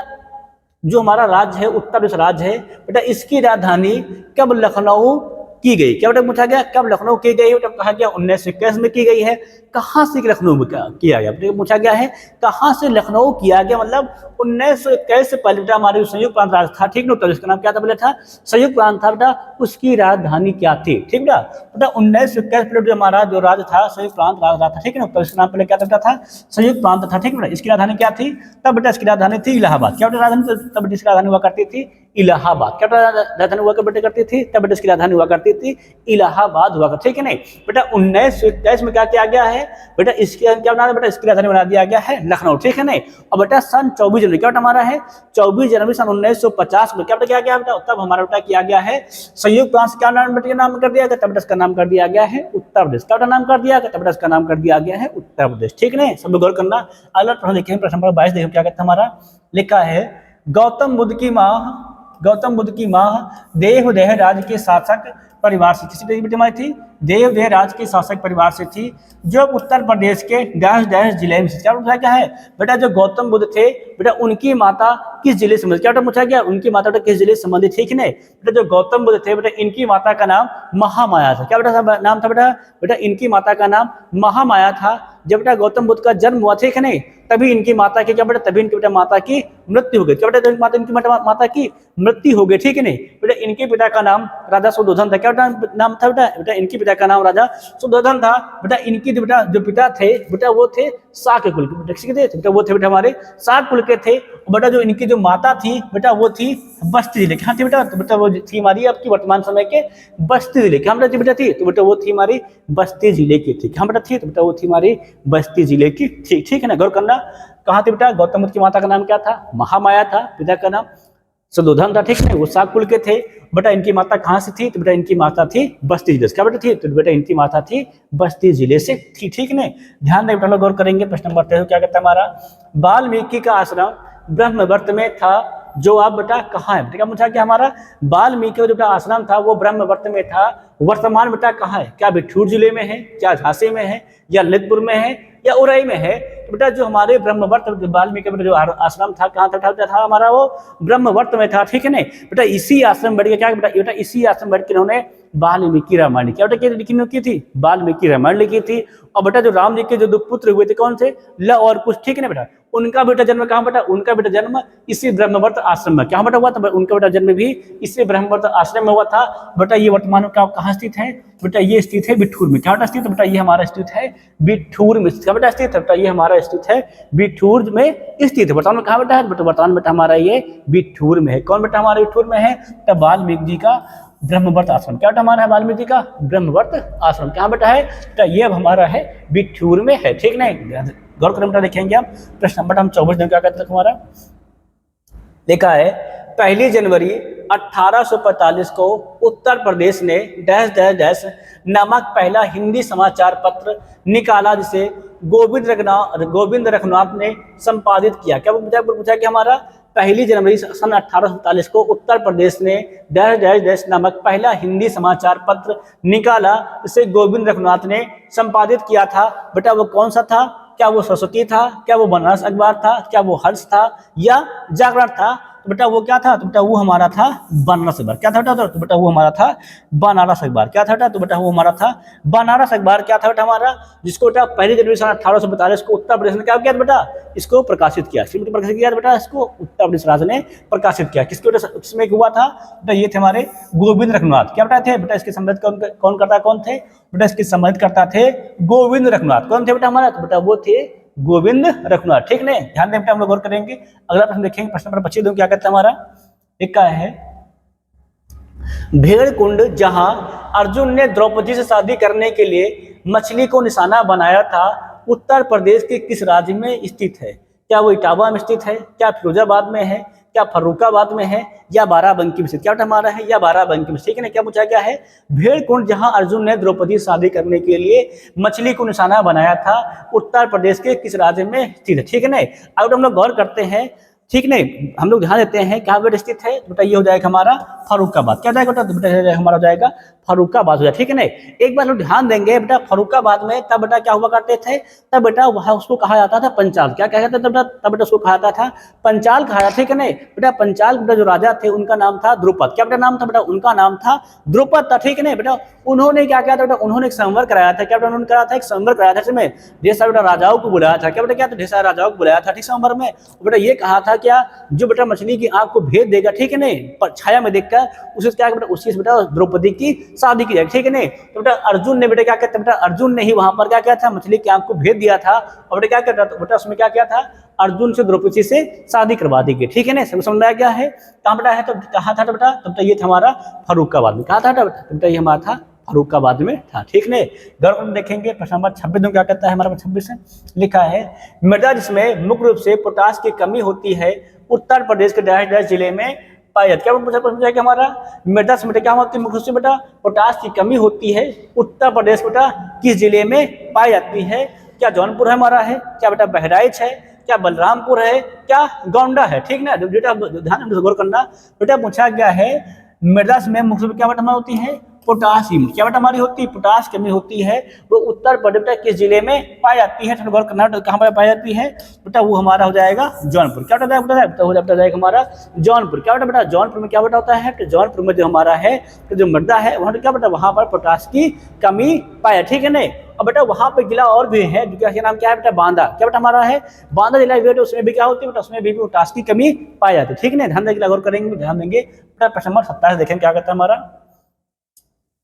जो हमारा राज्य है उत्तर प्रदेश राज्य है बेटा, इसकी राजधानी कब लखनऊ की गई। क्या बेटा पूछा गया, कब लखनऊ की गई है, बेटा कहा गया 1921 में की गई है। कहाँ से लखनऊ में किया गया, बेटा पूछा गया है कहाँ से लखनऊ किया गया। मतलब 1921 से पहले बेटा हमारे संयुक्त प्रांत राज्य था। ठीक ना, तो इसका नाम क्या था पहले था संयुक्त प्रांत था बेटा, उसकी राजधानी क्या थी। ठीक बेटा, बेटा 1921 पहले हमारा जो राज्य था संयुक्त प्रांत राज्य था। ठीक है ना, तो इसका नाम पहले क्या था संयुक्त प्रांत था। ठीक बेटा, इसकी राजधानी क्या थी, तब बेटा इसकी राजधानी थी इलाहाबाद। क्या बेटा राजधानी, तब इसकी राजधानी हुआ करती थी इलाहाबाद। क्या बेटा राजधानी हुआ करती थी, तब बेटा इसकी राजधानी हुआ करती थी इलाहाबाद हुआ। ठीक है नहीं बेटा, 1921 में क्या किया गया है बेटा, इसकी क्या बना बेटा, इसकी राजधानी बना दिया गया है लखनऊ। ठीक है नहीं, और बेटा सन 24 जनवरी क्या बेटा हमारा है 24 जनवरी सन 1950 में क्या बेटा किया गया बेटा, तब हमारा बेटा किया गया है संयुक्त प्रांत क्या नाम बेटा नाम कर दिया गया, तब बेटा इसका नाम कर दिया गया है उत्तर प्रदेश। क्या बेटा नाम कर दिया गया, तब बेटा इसका नाम कर दिया गया है उत्तर प्रदेश। ठीक है, सब लोग गौर करना। अगला प्रश्न देखिए, प्रश्न नंबर 22 देखिए क्या कहता है हमारा, लिखा है गौतम बुद्ध की माँ देवदेह राज्य के शासक परिवार से किसी बेटी थी, देवदेह राज्य के शासक परिवार से थी, जो उत्तर प्रदेश के डैश डैश जिले में। क्या है बेटा, जो गौतम बुद्ध थे बेटा, उनकी माता किस जिले से संबंधित। क्या बेटा पूछा गया, उनकी माता बेटा किस जिले से संबंधित। ठीक है बेटा, जो गौतम बुद्ध थे बेटा, इनकी माता का नाम महामाया था। क्या बेटा नाम था बेटा, बेटा इनकी माता का नाम महामाया था। जब बेटा गौतम बुद्ध का जन्म हुआ, ठीक है नहीं, तभी इनकी माता की क्या बेटा, तभी इनकी बेटा माता की मृत्यु हो गई। क्या बेटा इनकी माता की मृत्यु हो गई। ठीक है नहीं बेटा, इनके पिता का नाम राजा सुधोधन था। क्या बेटा नाम था बेटा, बेटा इनके पिता का नाम राजा सुधोधन था। बेटा इनकी बेटा जो पिता थे बेटा, वो थे शाक्य कुल के बेटा, थे बेटा, वो थे बेटा हमारे शाक्य कुल के थे। बेटा जो इनकी जो माता थी बेटा वो थी बस्ती जिले की, हाँ थी बेटा, तो बेटा वो थी हमारी आपकी वर्तमान समय के बस्ती जिले की, हाँ बेटा बेटा थी, तो बेटा वो थी हमारी बस्ती जिले की थी, हाँ बेटा थी, तो बेटा वो थी हमारी बस्ती जिले की थी, ठीक है ना, गौर करना। कहाँ थी बेटा, गौतम बुद्ध की माता का नाम क्या था, महामाया था, पिता का नाम सुद्धोधन था, ठीक है, वो शाककुल के थे। बेटा इनकी माता कहाँ से थी, तो बेटा इनकी माता थी बस्ती जिले से, क्या बेटा थी, तो बेटा इनकी माता थी बस्ती जिले से थी, ठीक है। ध्यान दें बेटा, गौर करेंगे। प्रश्न नंबर 13 क्या कहता है हमारा, वाल्मीकि का आश्रम ब्रह्मवर्त में था जो अब बेटा कहाँ है, ठीक है, पूछा कि हमारा वाल्मीकि का जो बेटा आश्रम था वो ब्रह्मवर्त में था, वर्तमान बेटा कहाँ है, क्या बिठूर जिले में है, क्या झांसी में है, या ललितपुर में है, या उरई में है। तो बेटा जो हमारे ब्रह्मवर्त वाल्मीकि का जो आश्रम था कहाँ था हमारा, वो ब्रह्मवर्त में था, ठीक है ना। बेटा इसी आश्रम बैठ के क्या बेटा इसी आश्रम बैठ के उन्होंने वाल्मीकि रामायण क्या बेटा लिखी थी, वाल्मीकि रामायण लिखी थी। और बेटा जो राम जी के जो दो पुत्र हुए थे कौन से, ल और कुश, ठीक है ना बेटा, उनका बेटा जन्म कहाँ बेटा, उनका बेटा जन्म इसी ब्रह्मवर्त आश्रम में क्या बेटा हुआ था, उनका बेटा जन्म भी इसी ब्रह्मवर्त आश्रम में हुआ था। बेटा ये वर्तमान में कहाँ स्थित है, बेटा ये स्थित है बिठूर में, क्या बेटा स्थित है, बेटा ये हमारा स्थित है बिठूर में, क्या बेटा स्थित है, बेटा ये हमारा स्थित है बिठूर में स्थित है। वर्तमान में कहाँ बेटा है, बेटा वर्तमान बेटा हमारा ये बिठूर में है, कौन बेटा हमारा बिठूर में है, बेटा वाल्मीकि जी का ब्रह्मवर्त आश्रम, क्या बेटा हमारा है वाल्मीकि जी का ब्रह्मवर्त आश्रम, क्या बेटा है, बेटा ये अब हमारा है बिठूर में है, ठीक नहीं। गौर करें बेटा, देखेंगे हम प्रश्न नंबर हम 24 दिन क्या कहते हैं हमारा, लिखा है 1 जनवरी 1845 को उत्तर प्रदेश ने डैश डैश डैश नामक पहला हिंदी समाचार पत्र निकाला जिसे गोविंद रघुनाथ ने संपादित किया। क्या पूछा कि हमारा 1 जनवरी सन 1847 को उत्तर प्रदेश ने डैश डैश डैश नामक पहला हिंदी समाचार पत्र निकाला जिसे गोविंद रघुनाथ ने संपादित किया था। बेटा वो कौन सा था, क्या वो सरस्वती था, क्या वो बनारस अखबार था, क्या वो हर्ष था, या जागरण था। तो बेटा वो क्या था, तो बेटा वो हमारा था बनारस अखबार, क्या था बेटा, तो बेटा वो हमारा था बनारस अखबार, क्या था बेटा, तो बेटा वो हमारा था बनारस अखबार, क्या था बेटा हमारा, जिसको बेटा 1 जनवरी सन 1842 को उत्तर प्रदेश ने क्या किया बेटा, इसको प्रकाशित किया, प्रकाशित किया बेटा, इसको उत्तर प्रदेश राज्य ने प्रकाशित किया, किसके बेटा इसमें हुआ था बेटा, ये थे हमारे गोविंद रघुनाथ, क्या बेटा थे बेटा, इसके संबंधित कौन करता कौन थे बेटा, इसके संबंधित करता थे गोविंद रघुनाथ, कौन थे बेटा हमारा, तो बेटा वो थे गोविंद रघुनाथ, ठीक नहीं। ध्यान दें बेटा, हम लोग गौर करेंगे। अगला प्रश्न देखेंगे, प्रश्न नंबर 25 क्या कहता है हमारा, एक का है भेड़ कुंड जहां अर्जुन ने द्रौपदी से शादी करने के लिए मछली को निशाना बनाया था उत्तर प्रदेश के किस राज्य में स्थित है, क्या वो इटावा में स्थित है, क्या फिरोजाबाद में है, क्या फर्रुखाबाद में है, या बाराबंकी में स्थित, क्या हमारा है, या बाराबंकी में, ठीक है ना। क्या पूछा गया है, भेड़ कुंड जहां अर्जुन ने द्रौपदी से शादी करने के लिए मछली को निशाना बनाया था उत्तर प्रदेश के किस राज्य में स्थित है, ठीक है ना। अब हम लोग गौर करते हैं, ठीक नहीं, हम लोग ध्यान देते हैं क्या बेटा स्थित है, बेटा ये हो जाएगा हमारा फर्रुखाबाद, क्या जाएगा बेटा, हमारा हो जाएगा फर्रुखाबाद हो जाएगा, ठीक है ना। एक बार लोग ध्यान देंगे बेटा, फर्रुखाबाद में तब बेटा क्या हुआ करते थे, तब बेटा वहां उसको कहा जाता था पंचाल, क्या कहा जाता था तब बेटा उसको कहा जाता था पंचाल कहा जाता, ठीक है ना। बेटा पंचाल बेटा जो राजा थे उनका नाम था द्रुपद, क्या बेटा नाम था बेटा, उनका नाम था द्रुपद था, ठीक है ना बेटा। उन्होंने क्या किया था बेटा, उन्होंने एक संवर कराया था, क्या बेटा उन्होंने कराया था, एक संवर कराया था, इसमें ढेर सारे बेटा राजाओं को बुलाया था, क्या बेटा क्या, ढेर सारे राजाओं को बुलाया था, ठीक संवर में। बेटा ये कहा था क्या, जो बेटा मछली की आंख को भेद देगा, ठीक है नहीं, छाया में देखकर उसे क्या बेटा, उसकी बेटा द्रौपदी की शादी की जाएगी, ठीक है नहीं। तो बेटा अर्जुन ने बेटा क्या कहते हैं, बेटा अर्जुन ने ही वहां पर क्या किया था, मछली की आंख को भेद दिया था, और बेटा क्या कहता था बेटा, उसमें क्या किया था, अर्जुन से द्रौपदी से शादी करवा दी गई, ठीक है ना। समझ में आया क्या है, कहाँ बेटा है, तो कहा था बेटा, तब तो ये था हमारा फर्रुखाबाद में, कहा था बेटा, ये हमारा था फर्रुखाबाद में था, ठीक ने। गौर देखेंगे प्रश्न नंबर 26 क्या कहता है हमारा, 26 है लिखा है मृदा जिसमें मुख्य रूप से पोटास की कमी होती है उत्तर प्रदेश के डैश डैश जिले में पाया जाता है, क्या पूछा कि हमारा मृदा से क्या होती है, मुख्य रूप से बेटा पोटास की कमी होती है उत्तर प्रदेश बेटा किस जिले में पाई जाती है, क्या जौनपुर है हमारा है, क्या बेटा बहराइच है, क्या बलरामपुर है, क्या गोंडा है, ठीक ना। बेटा ध्यान गौर करना, बेटा पूछा गया है मृदा में मुख्य रूप क्या बेटा हमारी होती है, पोटास की क्या बेटा हमारी होती है, पोटास कमी होती है, वो उत्तर प्रदेश किस जिले में पाई जाती है, गौर करना कहाँ पर पाई जाती है बेटा, वो हमारा हो जाएगा जौनपुर, क्या बेटा हो जाएगा हमारा जौनपुर, क्या बेटा जौनपुर में क्या बेटा होता है, तो जौनपुर में जो हमारा है तो जो मृदा है वहाँ क्या बेटा, वहाँ पर पोटास की कमी पाया, ठीक है ना। अब बेटा वहाँ पे जिला और भी है जिसका नाम क्या है बेटा, बांदा, क्या बेटा हमारा है बांदा जिला बेटा, उसमें भी क्या होती है बेटा, उसमें भी पोटास की कमी पाई जाती है, ठीक है। ध्यान देंगे, गौर करेंगे, ध्यान देंगे। प्रश्न नंबर 27 देखेंगे क्या कहता है हमारा,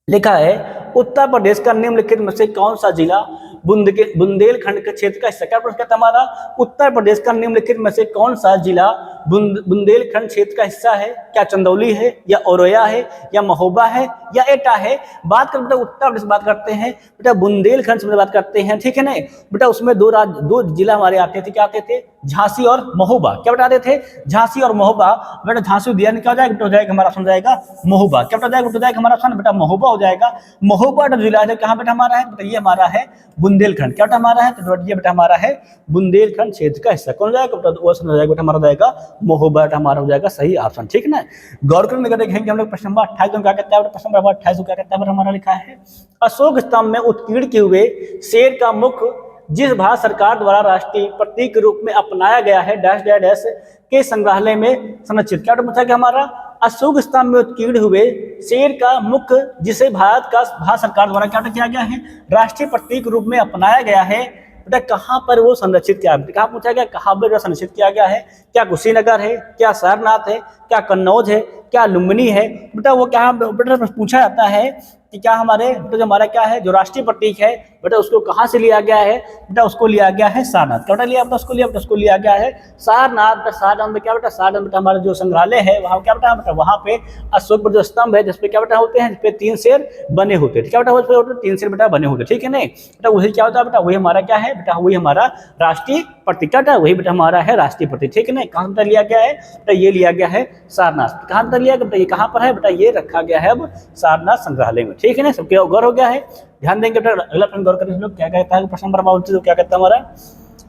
लिखा है उत्तर प्रदेश का निम्नलिखित में से कौन सा जिला बुंदेलखंड के क्षेत्र का हिस्सा। क्या प्रश्न कहता है हमारा, उत्तर प्रदेश का निम्नलिखित में से कौन सा जिला बुंदेलखंड क्षेत्र का हिस्सा है? क्या चंदौली है, या औरैया है, या महोबा है, या एटा है? बात कर बेटा उत्तर प्रदेश बात करते हैं बेटा, बुंदेलखंड से बात करते हैं, ठीक है ना बेटा। उसमें दो जिला हमारे आते थे, क्या आते थे? झांसी और महोबा। क्या बताते थे? झांसी और महोबा। बेटा झांसी दिया क्या हो जाएगा? बेटा हो जाएगा हमारा ऑप्शन जाएगा महोबा। क्या हो जाएगा हमारा ऑप्शन बेटा महोबा हो जाएगा। महोबा जिला है कहाँ बेटा हमारा है? बेटा ये हमारा है बुंदेलखंड। क्या बेटा हमारा है? तो ये बेटा हमारा है बुंदेलखंड क्षेत्र का हिस्सा। कौन जाएगा बेटा? वो हो जाएगा बेटा हमारा जाएगा महोबा, हमारा हो जाएगा सही ऑप्शन, ठीक है ना। गौर करने देखेंगे हम लोग प्रश्न नंबर 28 क्या कहता है? प्रश्न नंबर 28 क्या कहता है? हमारा लिखा है अशोक स्तंभ में उत्कीर्ण किए हुए शेर का मुख जिस भारत सरकार द्वारा राष्ट्रीय प्रतीक के रूप में अपनाया गया है डैश डैश डैश के संग्रहालय में संरक्षित। क्या पूछा गया हमारा? अशोक स्तंभ में उत्कीर्ण हुए शेर का मुख जिसे भारत सरकार द्वारा क्या किया गया है? राष्ट्रीय प्रतीक रूप में अपनाया गया है। बेटा कहाँ पर वो संरक्षित किया? कहाँ पूछा गया? कहाँ पर संरक्षित किया गया है? क्या कुशीनगर है, क्या सारनाथ है, क्या कन्नौज है, क्या लुम्बिनी है? बेटा वो क्या बेटा पूछा जाता है कि क्या हमारे तो जो हमारा क्या है जो राष्ट्रीय प्रतीक है बेटा उसको कहाँ से लिया गया है? बेटा उसको लिया गया है सारनाथ। क्या लिया बेटा? उसको लिया गया है सारनाथ। सारनाथ में क्या बेटा? सारनाथ बेटा हमारा जो संग्रहालय है वहाँ क्या बेटा वहाँ पे अशोक जो स्तंभ है जिसपे क्या बेटा होते हैं? जिसपे 3 शेर बने होते हैं। क्या बेटा उसपे 3 शेर बेटा बने होते, ठीक है नहीं बेटा? वही क्या होता है बेटा? वही हमारा क्या है बेटा? वही हमारा राष्ट्रीय प्रतीक। क्या वही बेटा हमारा है राष्ट्रीय प्रतीक, ठीक है नहीं। कहाँ बेटा लिया गया है? बेटा ये लिया गया है सारनाथ। कहाँ बेटा लिया गया? बेटा ये कहाँ पर है? बेटा ये रखा गया है अब सारनाथ संग्रहालय में, ठीक है ना। सबके गौर हो गया है, ध्यान देंगे बेटा। अगला प्रश्न गौर करें हम लोग। क्या कहता है प्रश्न नंबर 29 क्या कहता है हमारा?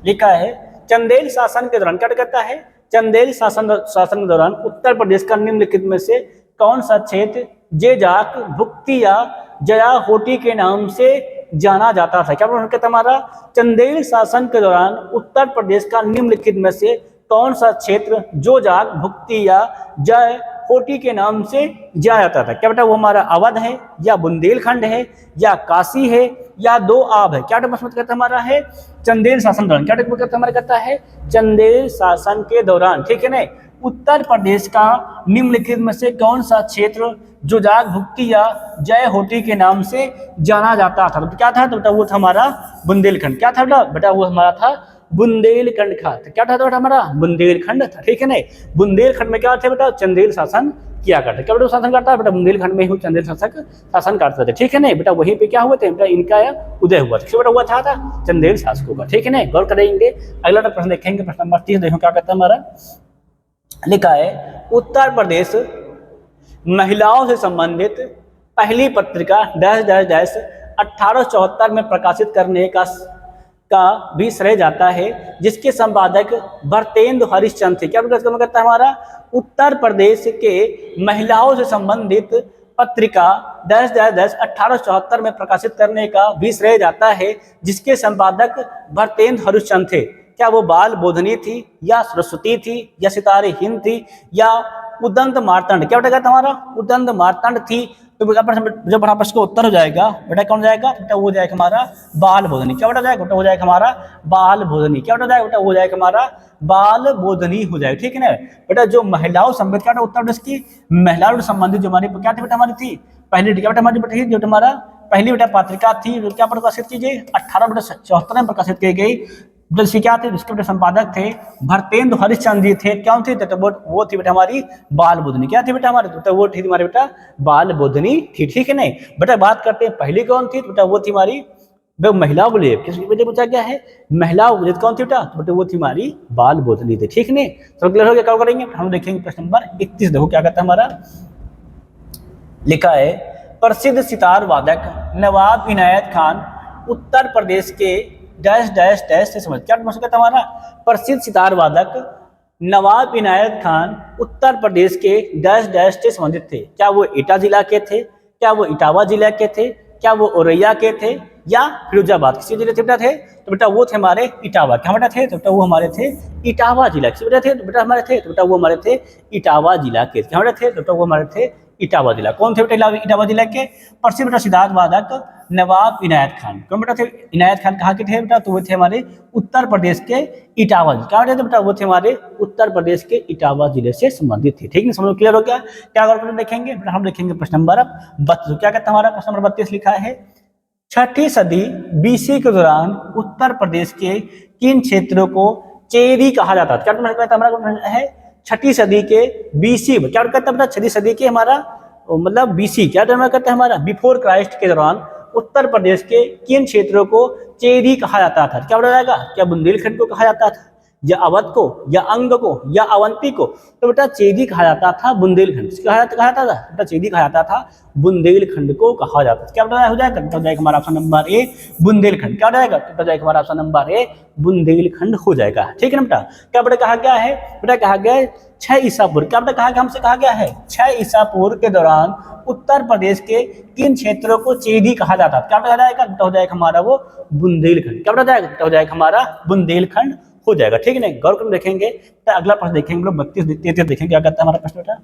लिखा है चंदेल शासन के दौरान क्या कहता है? चंदेल शासन के दौरान उत्तर प्रदेश का निम्नलिखित में से कौन सा क्षेत्र जेजाक भुक्ति या जया होटी के नाम से जाना जाता था? क्या प्रश्न कहता है हमारा? चंदेल शासन के दौरान उत्तर प्रदेश का निम्नलिखित में से कौन सा क्षेत्र जोजाक भुक्ति या जय होटी के नाम से जाना जाता था? क्या बेटा वो हमारा अवध है, या बुंदेलखंड है, या काशी है, या दो आब है? क्या प्रश्न कहता हमारा है? चंदेल शासन दौरान। क्या कहता हमारा कहता है? चंदेल शासन के दौरान, ठीक है ना। उत्तर प्रदेश का निम्नलिखित में से कौन सा क्षेत्र जोजाक भुक्ति या जय होटी के नाम से जाना जाता था? तो क्या था? तो बेटा वो था हमारा बुंदेलखंड। क्या था बेटा? बेटा वो हमारा था बुंदेलखंड था। क्या था बेटा हमारा? बुंदेलखंड था, ठीक है ना। बुंदेलखंड में क्या था बेटा? चंदेल शासन किया करते। क्या बेटा शासन करता है? बेटा बुंदेलखंड में ही चंदेल शासन करते थे, ठीक है ना। बेटा वहीं पे क्या हुए थे? बेटा इनका उदय हुआ था। बेटा हुआ था चंदेल शासकों का, ठीक है ना। गौर करेंगे। अगला प्रश्न देखेंगे प्रश्न नंबर 30। देखो क्या कहता है हमारा? लिखा है उत्तर प्रदेश महिलाओं से संबंधित पहली पत्रिका डैश डैश डैश 1874 में प्रकाशित करने का भी श्रेय जाता है जिसके संपादक भरतेंदु हरिश्चंद्र थे। क्या कहता है हमारा? उत्तर प्रदेश के महिलाओं से संबंधित पत्रिका डैश डैश डैश 1874 में प्रकाशित करने का भी श्रेय जाता है जिसके संपादक भरतेंदु हरिश्चंद्र थे। क्या वो बाल बोधनी थी, या सरस्वती थी, या सितारे हिंद थी, या उदंत मार्तंड? क्या बेटा कहता हमारा? उदंत मार्तंड थी। तो जब प्रश्न का उत्तर हो जाएगा बेटा कौन जाएगा? बेटा वो जाएगा हमारा बाल बोधनी। क्या बेटा जाएगा? बेटा हो जाएगा हमारा बाल बोधनी। क्या बेटा जाएगा? बेटा वो जाएगा हमारा बाल बोधनी हो जाएगा, ठीक है ना। बेटा जो महिलाओं संबंधित क्या उत्तर प्रदेश की महिलाओं से संबंधित जो हमारी क्या थी बेटा हमारी थी पहली क्या बेटा हमारी बेटा जो हमारा पहली बेटा पत्रिका थी जो क्या प्रकाशित की गई 1874 में प्रकाशित की गई। क्या थे? जिसके संपादक थे भरतेंदु हरिश्चंद्र जी थे। क्या थी? तो वो थी बेटा हमारी बाल बोधनी। क्या थी बेटा हमारे? तो वो थी हमारे बेटा बाल बोधनी थी, ठीक है नहीं। बेटा बात करते हैं पहली कौन थी? बेटा वो थी हमारी महिलाओं को लिए किसकी वजह पूछा गया है? महिलाओं को कौन थी बेटा? बेटा वो थी हमारी बाल बोधनी थी, ठीक नहीं। तो क्लियर हो गया? क्या करेंगे हम देखेंगे प्रश्न नंबर 31। देखो क्या कहता है हमारा? लिखा है प्रसिद्ध सितार वादक नवाब इनायत खान उत्तर प्रदेश के डैश डैश डैश से समझ। क्या कहता हमारा? प्रसिद्ध सितार वादक नवाब इनायत खान उत्तर प्रदेश के डैश डैश से संबंधित थे। क्या वो एटा जिला के थे, क्या वो इटावा जिला के थे, क्या वो औरैया के थे, या फिरोजाबाद किसी जिले से बेटा थे? तो बेटा वो थे हमारे इटावा। क्या बेटा थे? तो बेटा वो हमारे थे इटावा जिला किसी बेटा थे? तो बेटा हमारे थे तो बेटा वो हमारे थे इटावा जिला के। क्या बेटा थे? तो बेटा वो हमारे थे इटावा जिला। कौन थे बेटा इटावा जिला के? प्रसिद्ध बेटा सिद्धार्थ वादक नवाब इनायत खान। कौन बेटा थे? इनायत खान कहाँ के थे बेटा? तो वो थे हमारे उत्तर प्रदेश के इटावा जिले। क्या बेटा? वो थे हमारे उत्तर प्रदेश के इटावा जिले से संबंधित थे, ठीक है। समझ क्लियर हो गया? क्या और देखेंगे हम देखेंगे प्रश्न नंबर 32। क्या कहता है हमारा? प्रश्न नंबर 32 लिखा है छठी सदी बीसी के दौरान उत्तर प्रदेश के किन क्षेत्रों को चेरी कहा जाता था? क्या हमारा है छठी सदी के बीसी, क्या कहता है छठी सदी के हमारा मतलब बीसी, क्या कहता है हमारा बिफोर क्राइस्ट के दौरान उत्तर प्रदेश के किन क्षेत्रों को चेरी कहा जाता था? क्या बोला जाएगा? क्या बुंदेलखंड को कहा जाता था, या अवध को, या अंग को, या अवंती को? तो बेटा चेदी कहा जाता था बुंदेलखंड, कहा जाता था बेटा चेदी कहा जाता था बुंदेलखंड को कहा जाता था। क्या बेटा हो जाएगा? तो जाएगा हमारा ऑप्शन नंबर ए बुंदेलखंड। क्या हो जाएगा? तो जाएगा हमारा ऑप्शन नंबर ए बुंदेलखंड हो जाएगा। ठीक है ना बेटा? क्या बेटा कहा गया है? बेटा कहा गया है 6 ईसा पूर्व। क्या बेटा कहा गया? हमसे कहा गया है 6 ईसा पूर्व के दौरान उत्तर प्रदेश के किन क्षेत्रों को चेदी कहा जाता था? क्या बेटा जाएगा? बेटा हो जाएगा हमारा वो बुंदेलखंड। क्या बेटा जाएगा? बेटा हो जाएगा हमारा बुंदेलखंड हो जाएगा। ठीक है ना? गौर कर देखेंगे तो अगला प्रश्न देखेंगे हम लोग 32 देखेंगे क्या कहता है हमारा प्रश्न बेटा।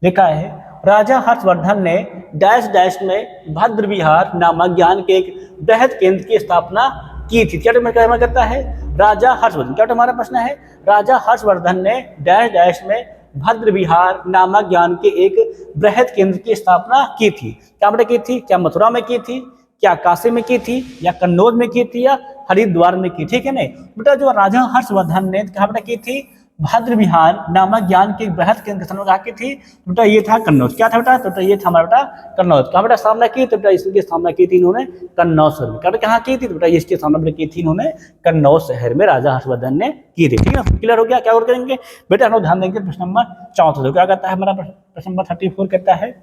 लिखा है राजा हर्षवर्धन ने डैश डैश में भद्र विहार नामक ज्ञान के एक बृहद केंद्र की स्थापना की थी। क्या कहता है? राजा हर्षवर्धन। क्या हमारा प्रश्न है? राजा हर्षवर्धन ने डैश डैश में भद्र विहार नामक ज्ञान के एक बृहद केंद्र की स्थापना की थी। क्या बेटा की थी? क्या मथुरा में की थी, क्या काशी में की थी, या कन्नौज में की थी, या हरिद्वार में की? ठीक है नहीं बेटा? जो राजा हर्षवर्धन ने कहा बेटा की थी भद्र विहार नामक ज्ञान के बृहद केंद्र कहा की थी बेटा ये था कन्नौज। क्या था बेटा? तो ये था हमारा बेटा कन्नौज। कहा बेटा स्थापना की? तो बेटा इसकी स्थापना की थी इन्होंने कन्नौज शहर में। क्या कहाँ की थी? तो बेटा इसकी स्थापना की थी इन्होंने कन्नौज शहर में राजा हर्षवर्धन ने की थी। ठीक है? क्लियर हो गया? क्या और करेंगे बेटा? हम लोग ध्यान देंगे प्रश्न नंबर 34। क्या कहता है हमारा प्रश्न नंबर 34? कहता है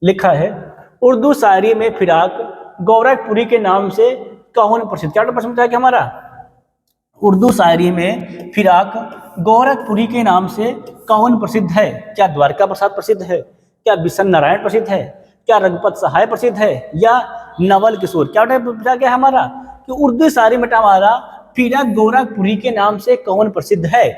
लिखा है उर्दू शायरी में फिराक गोरखपुरी के नाम से कौन प्रसिद्ध? क्या प्रश्न था कि हमारा उर्दू शायरी में फिराक गोरखपुरी के नाम से कौन प्रसिद्ध है? क्या द्वारका प्रसाद प्रसिद्ध है, क्या बिशन नारायण प्रसिद्ध है, क्या रघुपत सहाय प्रसिद्ध है, या नवल किशोर? क्या हमारा कि उर्दू शायरी में हमारा फिराक गोरखपुरी के नाम से कौन प्रसिद्ध है?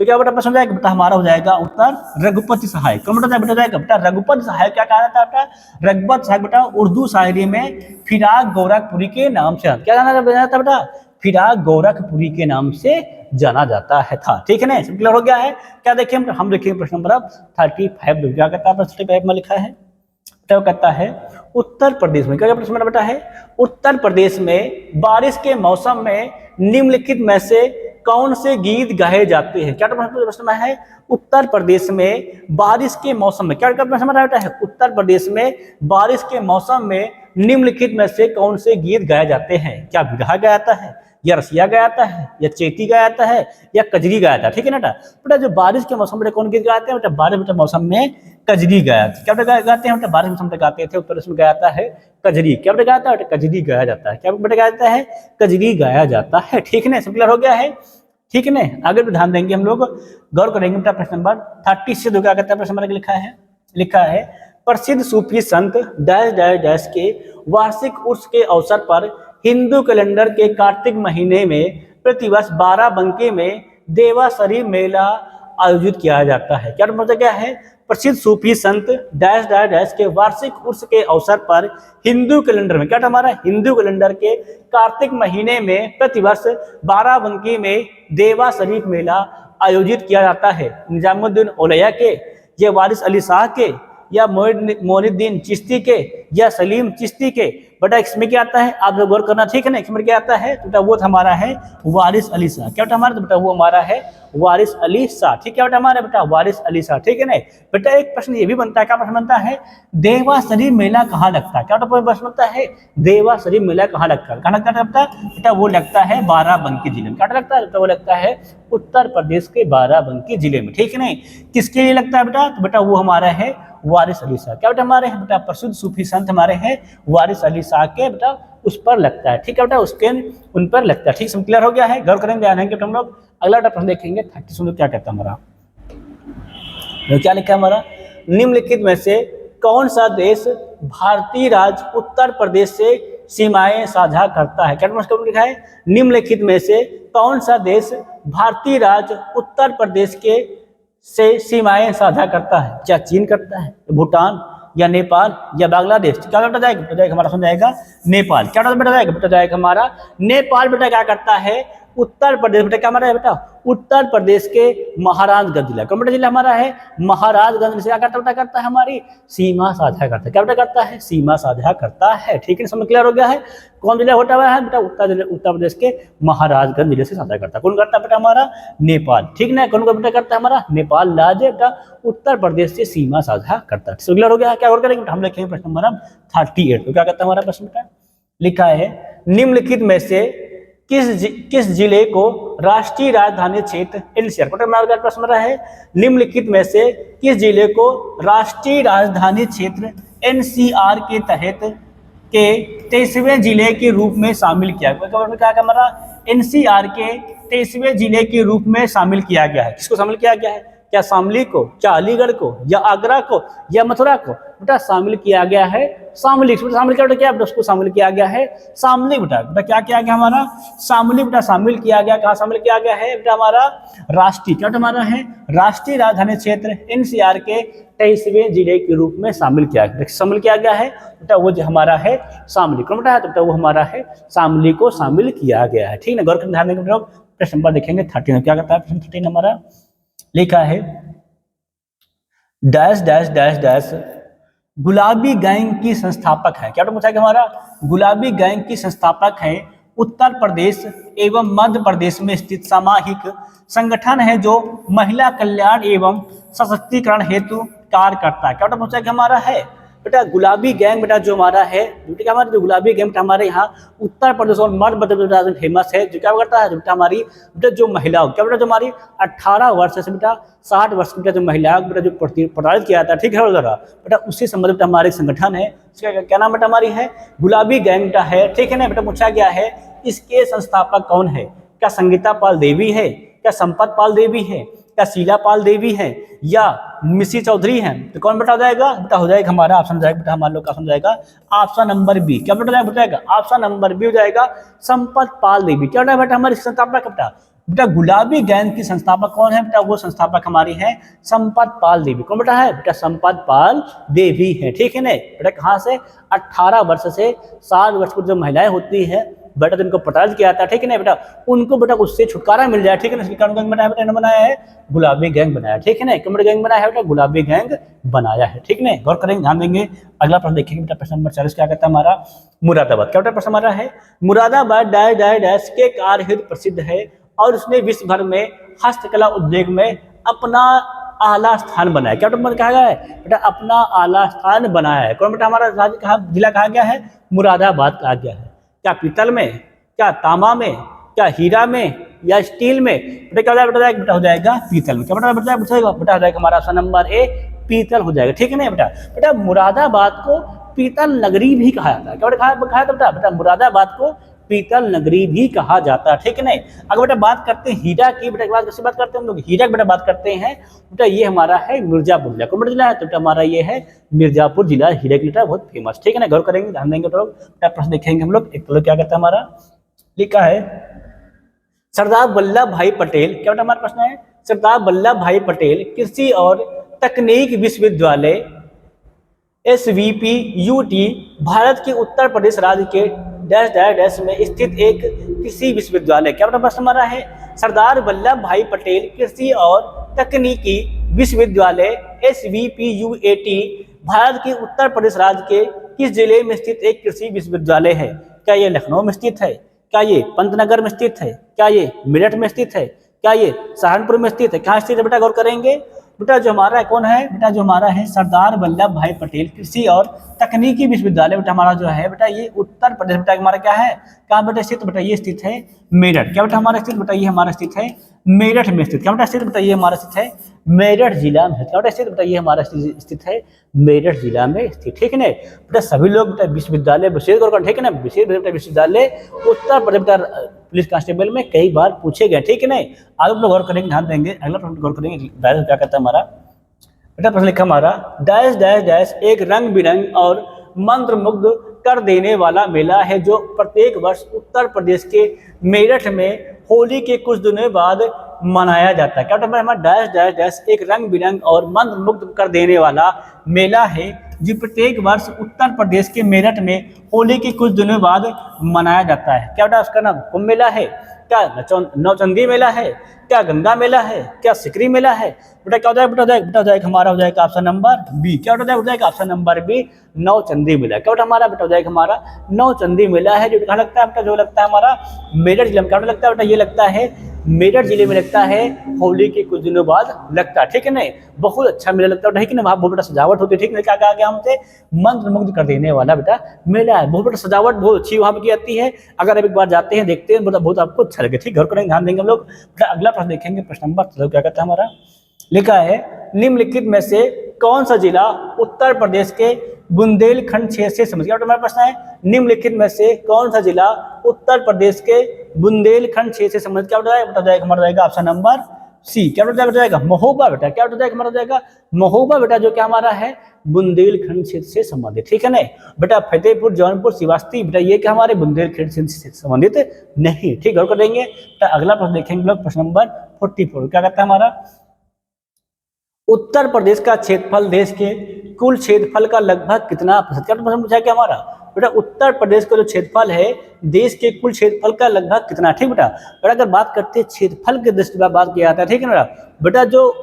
तो क्या बेटा प्रश्न जाएगा? बेटा हमारा हो जाएगा उत्तर रघुपति सहाय। कौन बेटा जाएगा? बेटा रघुपति सहाय। क्या कहा जाता है बेटा? रघुपति सहाय बेटा उर्दू शायरी में फिराक गोरखपुरी के नाम से क्या जाना जाता है बेटा? फिराक गोरखपुरी के नाम से जाना जाता है था। ठीक है ना? क्लियर हो गया है? क्या देखिए हम देखेंगे प्रश्न नंबर 35। क्या कहता है? 35 में लिखा है क्या कहता है उत्तर प्रदेश में क्या प्रश्न बेटा है उत्तर प्रदेश में बारिश के मौसम में निम्नलिखित में से कौन से गीत गाए जाते हैं? क्या प्रश्न है उत्तर प्रदेश में बारिश के मौसम में क्या प्रश्न बेटा है उत्तर प्रदेश में बारिश के मौसम में निम्नलिखित में से कौन से गीत गाए जाते हैं? क्या बिरहा गाया जाता है, या रसिया गाया जाता है, या चेती गाया जाता है, या कजरी गाया जाता है? ठीक है ना बेटा? जो बारिश के मौसम में कौन गीत गाते हैं बेटा? बारिश बेटा मौसम में कजरी गाया जाता है। क्या बेटा गाते हैं बेटा? बारिश मौसम में गाते थे उत्तर प्रदेश में गाया जाता है कजरी। क्या बेटा गाया जाता है बेटा? कजरी गाया जाता है। क्या बेटा गाया जाता है? कजरी गाया जाता है। ठीक है ना? सब क्लियर हो गया है? ठीक है ना? आगे भी ध्यान देंगे हम लोग, गौर करेंगे बेटा प्रश्न नंबर 30 से क्या कहता है प्रश्न नंबर लिखा है प्रसिद्ध सूफी संत डैश डैश डैश के वार्षिक उर्स के अवसर पर हिंदू कैलेंडर के कार्तिक महीने में प्रतिवर्ष बाराबंकी में देवासरी मेला आयोजित किया जाता है। क्या मतलब क्या है? प्रसिद्ध सूफी संत डैश डैश डैश के वार्षिक उर्स के अवसर पर हिंदू कैलेंडर में क्या हमारा हिंदू कैलेंडर के कार्तिक महीने में प्रतिवर्ष बाराबंकी में देवा शरीफ मेला आयोजित किया जाता है। निजामुद्दीन औलिया के, या वारिस अली शाह के, या मोइनुद्दीन चिश्ती के, या सलीम चिश्ती के? बेटा इसमें क्या आता है आप लोग गौर करना। ठीक है ना? इसमें क्या आता है बेटा? वो हमारा है वारिस अली शाह। क्या बेटा हमारा? तो बेटा वो हमारा है वारिस अली शाह। ठीक है बेटा? हमारा बेटा वारिस अली शाह। ठीक है ना? बेटा एक प्रश्न ये भी बनता है, क्या प्रश्न बनता है? देवासरी मेला कहाँ लगता है? क्या प्रश्न बनता है? देवासरी मेला कहाँ लगता है? कहाँ लगता है बेटा? वो लगता है बाराबंकी जिले में। क्या लगता है? वो लगता है उत्तर प्रदेश के बाराबंकी जिले में। ठीक है ना? किसके लिए लगता है बेटा? तो बेटा वो हमारा है वारिस अली शाह। क्या बेटा हमारे हैं बेटा? प्रसिद्ध सूफी संत हमारे हैं वारिस अली शाह के बेटा उस पर लगता है। ठीक है बेटा? उसके उन पर लगता है। ठीक है? क्लियर हो गया है? गौर करेंगे हम लोग अगला प्रश्न देखेंगे 30 में क्या कहता है हमारा। क्या लिखा है हमारा? निम्नलिखित में से कौन सा देश भारतीय राज्य उत्तर प्रदेश से सीमाएं साझा करता है? क्या लिखा है? निम्नलिखित में से कौन सा देश भारतीय राज्य उत्तर प्रदेश के से सीमाएं साझा करता है? क्या चीन करता है, भूटान, या नेपाल, या बांग्लादेश? क्या बेटा जाएगा? बेटा जाएगा हमारा सुन जाएगा नेपाल। क्या बेटा जाएगा? बेटा जाएगा हमारा नेपाल। बेटा क्या करता है? उत्तर प्रदेश, बेटा क्या हमारा है बेटा, उत्तर प्रदेश के महाराजगंज जिला। कौन बेटा जिला हमारा है, महाराजगंज से क्या करता बेटा, करता है हमारी सीमा साझा करता है। क्या बेटा करता है, सीमा साझा करता है। ठीक है, समझ क्लियर हो गया है। कौन जिला होता है बेटा, उत्तर प्रदेश के महाराजगंज जिले से साझा करता है। कौन करता है बेटा, हमारा नेपाल। ठीक ना, कौन बेटा करता है, हमारा नेपाल राज्य बेटा उत्तर प्रदेश से सीमा साझा करता है। क्लियर हो गया है। क्या और करेंगे, हम लिखेंगे प्रश्न नंबर 38। तो क्या कहता है हमारा प्रश्न बेटा, लिखा है निम्नलिखित में से किस जिले को राष्ट्रीय राजधानी क्षेत्र एनसीआर, प्रश्न रहा है, निम्नलिखित में से किस जिले को राष्ट्रीय राजधानी क्षेत्र एनसीआर के तहत के 23वें जिले के रूप में शामिल किया गया। क्या हमारा एनसीआर के 23वें जिले के रूप में शामिल किया गया है। किसको शामिल किया गया है, क्या शामली को, क्या अलीगढ़ को, या आगरा को, या मथुरा को, बेटा शामिल किया गया है शामली। शामिल किया बेटा, क्या उसको शामिल किया गया है शामली। बेटा बेटा क्या किया गया हमारा, शामली बेटा शामिल किया गया। कहाँ शामिल किया गया है बेटा, हमारा राष्ट्रीय, क्या हमारा है, राष्ट्रीय राजधानी क्षेत्र एनसीआर के 23वें जिले के रूप में शामिल किया गया। शामिल किया गया है बेटा, वो जो हमारा है शामली। कौन बेटा है, तो बेटा वो हमारा है शामली को शामिल किया गया है। ठीक है, गौर कर ध्यान देंगे लोग। प्रश्न नंबर देखेंगे 13। क्या करता है प्रश्न 13 हमारा, लिखा है डैश डैश डैश डैश गुलाबी गैंग की संस्थापक है। क्या पूछा कि हमारा गुलाबी गैंग की संस्थापक है उत्तर प्रदेश एवं मध्य प्रदेश में स्थित सामाजिक संगठन है जो महिला कल्याण एवं सशक्तिकरण हेतु कार्य करता है। क्या पूछा कि हमारा है बेटा गुलाबी गैंग, बेटा जो हमारा है बेटा हमारा जो गुलाबी गैंग बेटा हमारे यहाँ उत्तर प्रदेश और मध्य प्रदेश में फेमस है। जो क्या करता है बेटा हमारी बेटा जो महिला क्या बेटा जो हमारी 18 वर्ष से बेटा 60 वर्ष बेटा जो महिला बेटा जो प्रताड़ित किया जाता है, ठीक है बेटा उससे संबंधित बेटा हमारे संगठन है। इसका क्या नाम बेटा हमारी है गुलाबी गैंग बेटा है। ठीक है ना, बेटा पूछा गया है इसके संस्थापक कौन है, क्या संगीता पाल देवी है, क्या संपत पाल देवी है, क्या शीला पाल देवी है, या मिसी चौधरी हैं। तो कौन बेटा हो जाएगा बेटा, हो जाएगा हमारा ऑप्शन जाएगा बेटा हमारे लोग का ऑप्शन जाएगा ऑप्शन नंबर बी। क्या बेटा जाएगा ऑप्शन नंबर बी हो जाएगा संपत पाल देवी। क्या बेटा हमारी संस्थापक बेटा बेटा गुलाबी गैंग की संस्थापक कौन है बेटा, वो संस्थापक हमारी है संपत पाल देवी। कौन बेटा है बेटा संपत पाल देवी है। ठीक है ना बेटा, कहाँ से 18 वर्ष से 60 वर्ष की जो महिलाएं होती है बेटा जिनको प्रताड़ित किया जाता है, ठीक है ना बेटा उनको बेटा उससे छुटकारा मिल जाए। ठीक है ना, इसलिए कौन गैंग बनाया बेटा, बनाया है गुलाबी गैंग बनाया। ठीक है ना, कौन गैंग बनाया है बेटा गुलाबी गैंग बनाया है। ठीक है, गौर करेंगे ध्यान देंगे। अगला प्रश्न देखेंगे बेटा प्रश्न नंबर 40 क्या कहता है हमारा मुरादाबाद। क्या बेटा प्रश्न हमारा है मुरादाबाद डैश डैश डैश के कार्य हेतु प्रसिद्ध है और उसने विश्व भर में हस्तकला उद्योग में अपना आला स्थान बनाया। क्या बेटा कहा गया है बेटा अपना आला स्थान बनाया है। कौन बेटा हमारा राज्य कहा जिला कहा गया है मुरादाबाद कहा गया है। क्या पीतल में, क्या तांबा में, क्या हीरा में, या स्टील में, बेटा क्या हो जाएगा बेटा हो जाएगा पीतल में। क्या बेटा बेटा बेटा हो जाएगा हमारा ऑप्शन नंबर ए पीतल हो जाएगा। ठीक है ना बेटा, बेटा मुरादाबाद को पीतल नगरी भी कहा जाता है। क्या बेटा कहा था बेटा मुरादाबाद को पीतल नगरी भी कहा जाता है। ठीक है ना, अगर बेटा बात करते हैं हीरा की, बेटा कैसे बात करते हैं हम लोग हीरा की बेटा बात करते हैं बेटा ये हमारा है मिर्जापुर जिला। कौन जिला है तो बेटा हमारा ये है मिर्जापुर जिला हीरा की बेटा बहुत फेमस। ठीक है ना, गौर करेंगे ध्यान देंगे तो बेटा प्रश्न देखेंगे हम लोग। एक तो क्या करता है हमारा लिखा है सरदार वल्लभ भाई पटेल। क्या बेटा हमारा प्रश्न है सरदार वल्लभ भाई पटेल कृषि और तकनीक विश्वविद्यालय SVPUT भारत के उत्तर प्रदेश राज्य के डैश डैश डैश में स्थित एक कृषि विश्वविद्यालय। क्या बेटा प्रश्न हमारा है सरदार वल्लभ भाई पटेल कृषि और तकनीकी विश्वविद्यालय SVPUT भारत के उत्तर प्रदेश राज्य के किस जिले में स्थित एक कृषि विश्वविद्यालय है। क्या ये लखनऊ में स्थित है, क्या ये पंतनगर में स्थित है, क्या ये मेरठ में स्थित है, क्या ये सहारनपुर में स्थित है, कहाँ स्थित है बेटा गौर करेंगे। बेटा जो हमारा कौन है बेटा जो हमारा है सरदार वल्लभ भाई पटेल कृषि और तकनीकी विश्वविद्यालय बेटा हमारा जो है बेटा ये उत्तर प्रदेश बेटा हमारा क्या है कहाँ बेटा स्थित बेटा ये स्थित है मेरठ। क्या बेटा हमारा स्थित बेटा ये हमारा स्थित है मेरठ में स्थित। क्या बेटा स्थित बेटा ये हमारा स्थित है मेरठ जिला में। क्या बेटा स्थित बेटा ये हमारा स्थित है मेरठ जिला में स्थित। ठीक है ना बेटा सभी लोग बेटा विश्वविद्यालय विशेष गौर ठीक है ना विशेष विश्वविद्यालय उत्तर प्रदेश बेटा पुलिस कांस्टेबल में कई बार पूछे गए। ठीक है ना, आगे लोग गौर करेंगे ध्यान देंगे। अगला प्रश्न गौर करेंगे क्या कहता है हमारा बेटा प्रश्न लिखा हमारा डैश डैश डैश एक रंग बिरंग और मंत्रमुग्ध कर देने वाला मेला है जो प्रत्येक वर्ष उत्तर प्रदेश के मेरठ में होली के कुछ दिनों बाद मनाया जाता है। क्या हमारा डैश डैश डैश एक रंग बिरंग और मंत्रमुग्ध कर देने वाला मेला है जो प्रत्येक वर्ष उत्तर प्रदेश के मेरठ में होली के कुछ दिनों बाद मनाया जाता है। क्या बेटा उसका नाम? कुंभ मेला है, क्या नौचंदी मेला है, क्या गंगा मेला है, क्या सिकरी मेला है? बेटा क्या हो जाएगा? बेटा हो जाएगा हमारा, हो जाएगा ऑप्शन नंबर बी। क्या हो जाएगा? ऑप्शन नंबर बी, नौचंदी मेला। क्या बेटा हमारा? बेटा हो जाएगा हमारा नौचंदी मेला है, जो कहाँ लगता है बेटा? जो लगता है हमारा मेरठ जिले में। क्या लगता है बेटा? ये लगता है मेरठ जिले में लगता है, होली के कुछ दिनों बाद लगता है, ठीक है नहीं? बहुत अच्छा मेला लगता है, ठीक है ना? वहाँ बहुत बेटा सजावट होती है, ठीक है? क्या कहा गया हमसे? मंत्रमुग्ध कर देने वाला बेटा मेला है। बहुत बेटा सजावट बहुत अच्छी वहाँ पर की जाती है। अगर आप एक बार जाते हैं, देखते हैं, बहुत आपको अच्छा लगे, ठीक? घर को ध्यान देंगे हम लोग। अगला प्रश्न देखेंगे, प्रश्न नंबर क्या कहता है हमारा, लिखा है निम्नलिखित में से कौन सा जिला उत्तर प्रदेश के बुंदेलखंड क्षेत्र से समझ गया? हमारा प्रश्न है निम्नलिखित में से कौन सा जिला उत्तर प्रदेश के बुंदेलखंड क्षेत्र से समझ? क्या बता जाएगा हमारा? जाएगा ऑप्शन नंबर सी। क्या बता जाएगा? महोबा बेटा। क्या बता जाएगा हमारा? जाएगा महोबा बेटा, जो क्या हमारा है बुंदेलखंड क्षेत्र से संबंधित, ठीक है नहीं? बेटा फतेहपुर, जौनपुर, श्रीवास्ती बेटा ये क्या हमारे बुंदेलखंड क्षेत्र से संबंधित नहीं, ठीक है? करेंगे। अगला प्रश्न देखेंगे लोग, प्रश्न नंबर 44 क्या कहता है हमारा, उत्तर प्रदेश का क्षेत्रफल देश के कुल क्षेत्रफल का लगभग कितना प्रतिशत? क्या पूछा क्या हमारा? बेटा उत्तर प्रदेश का जो क्षेत्रफल है देश के कुल क्षेत्रफल का लगभग कितना, ठीक बेटा? बेटा अगर बात करते हैं क्षेत्रफल के दृष्टि से बात किया जाता है, ठीक है ना बेटा? जो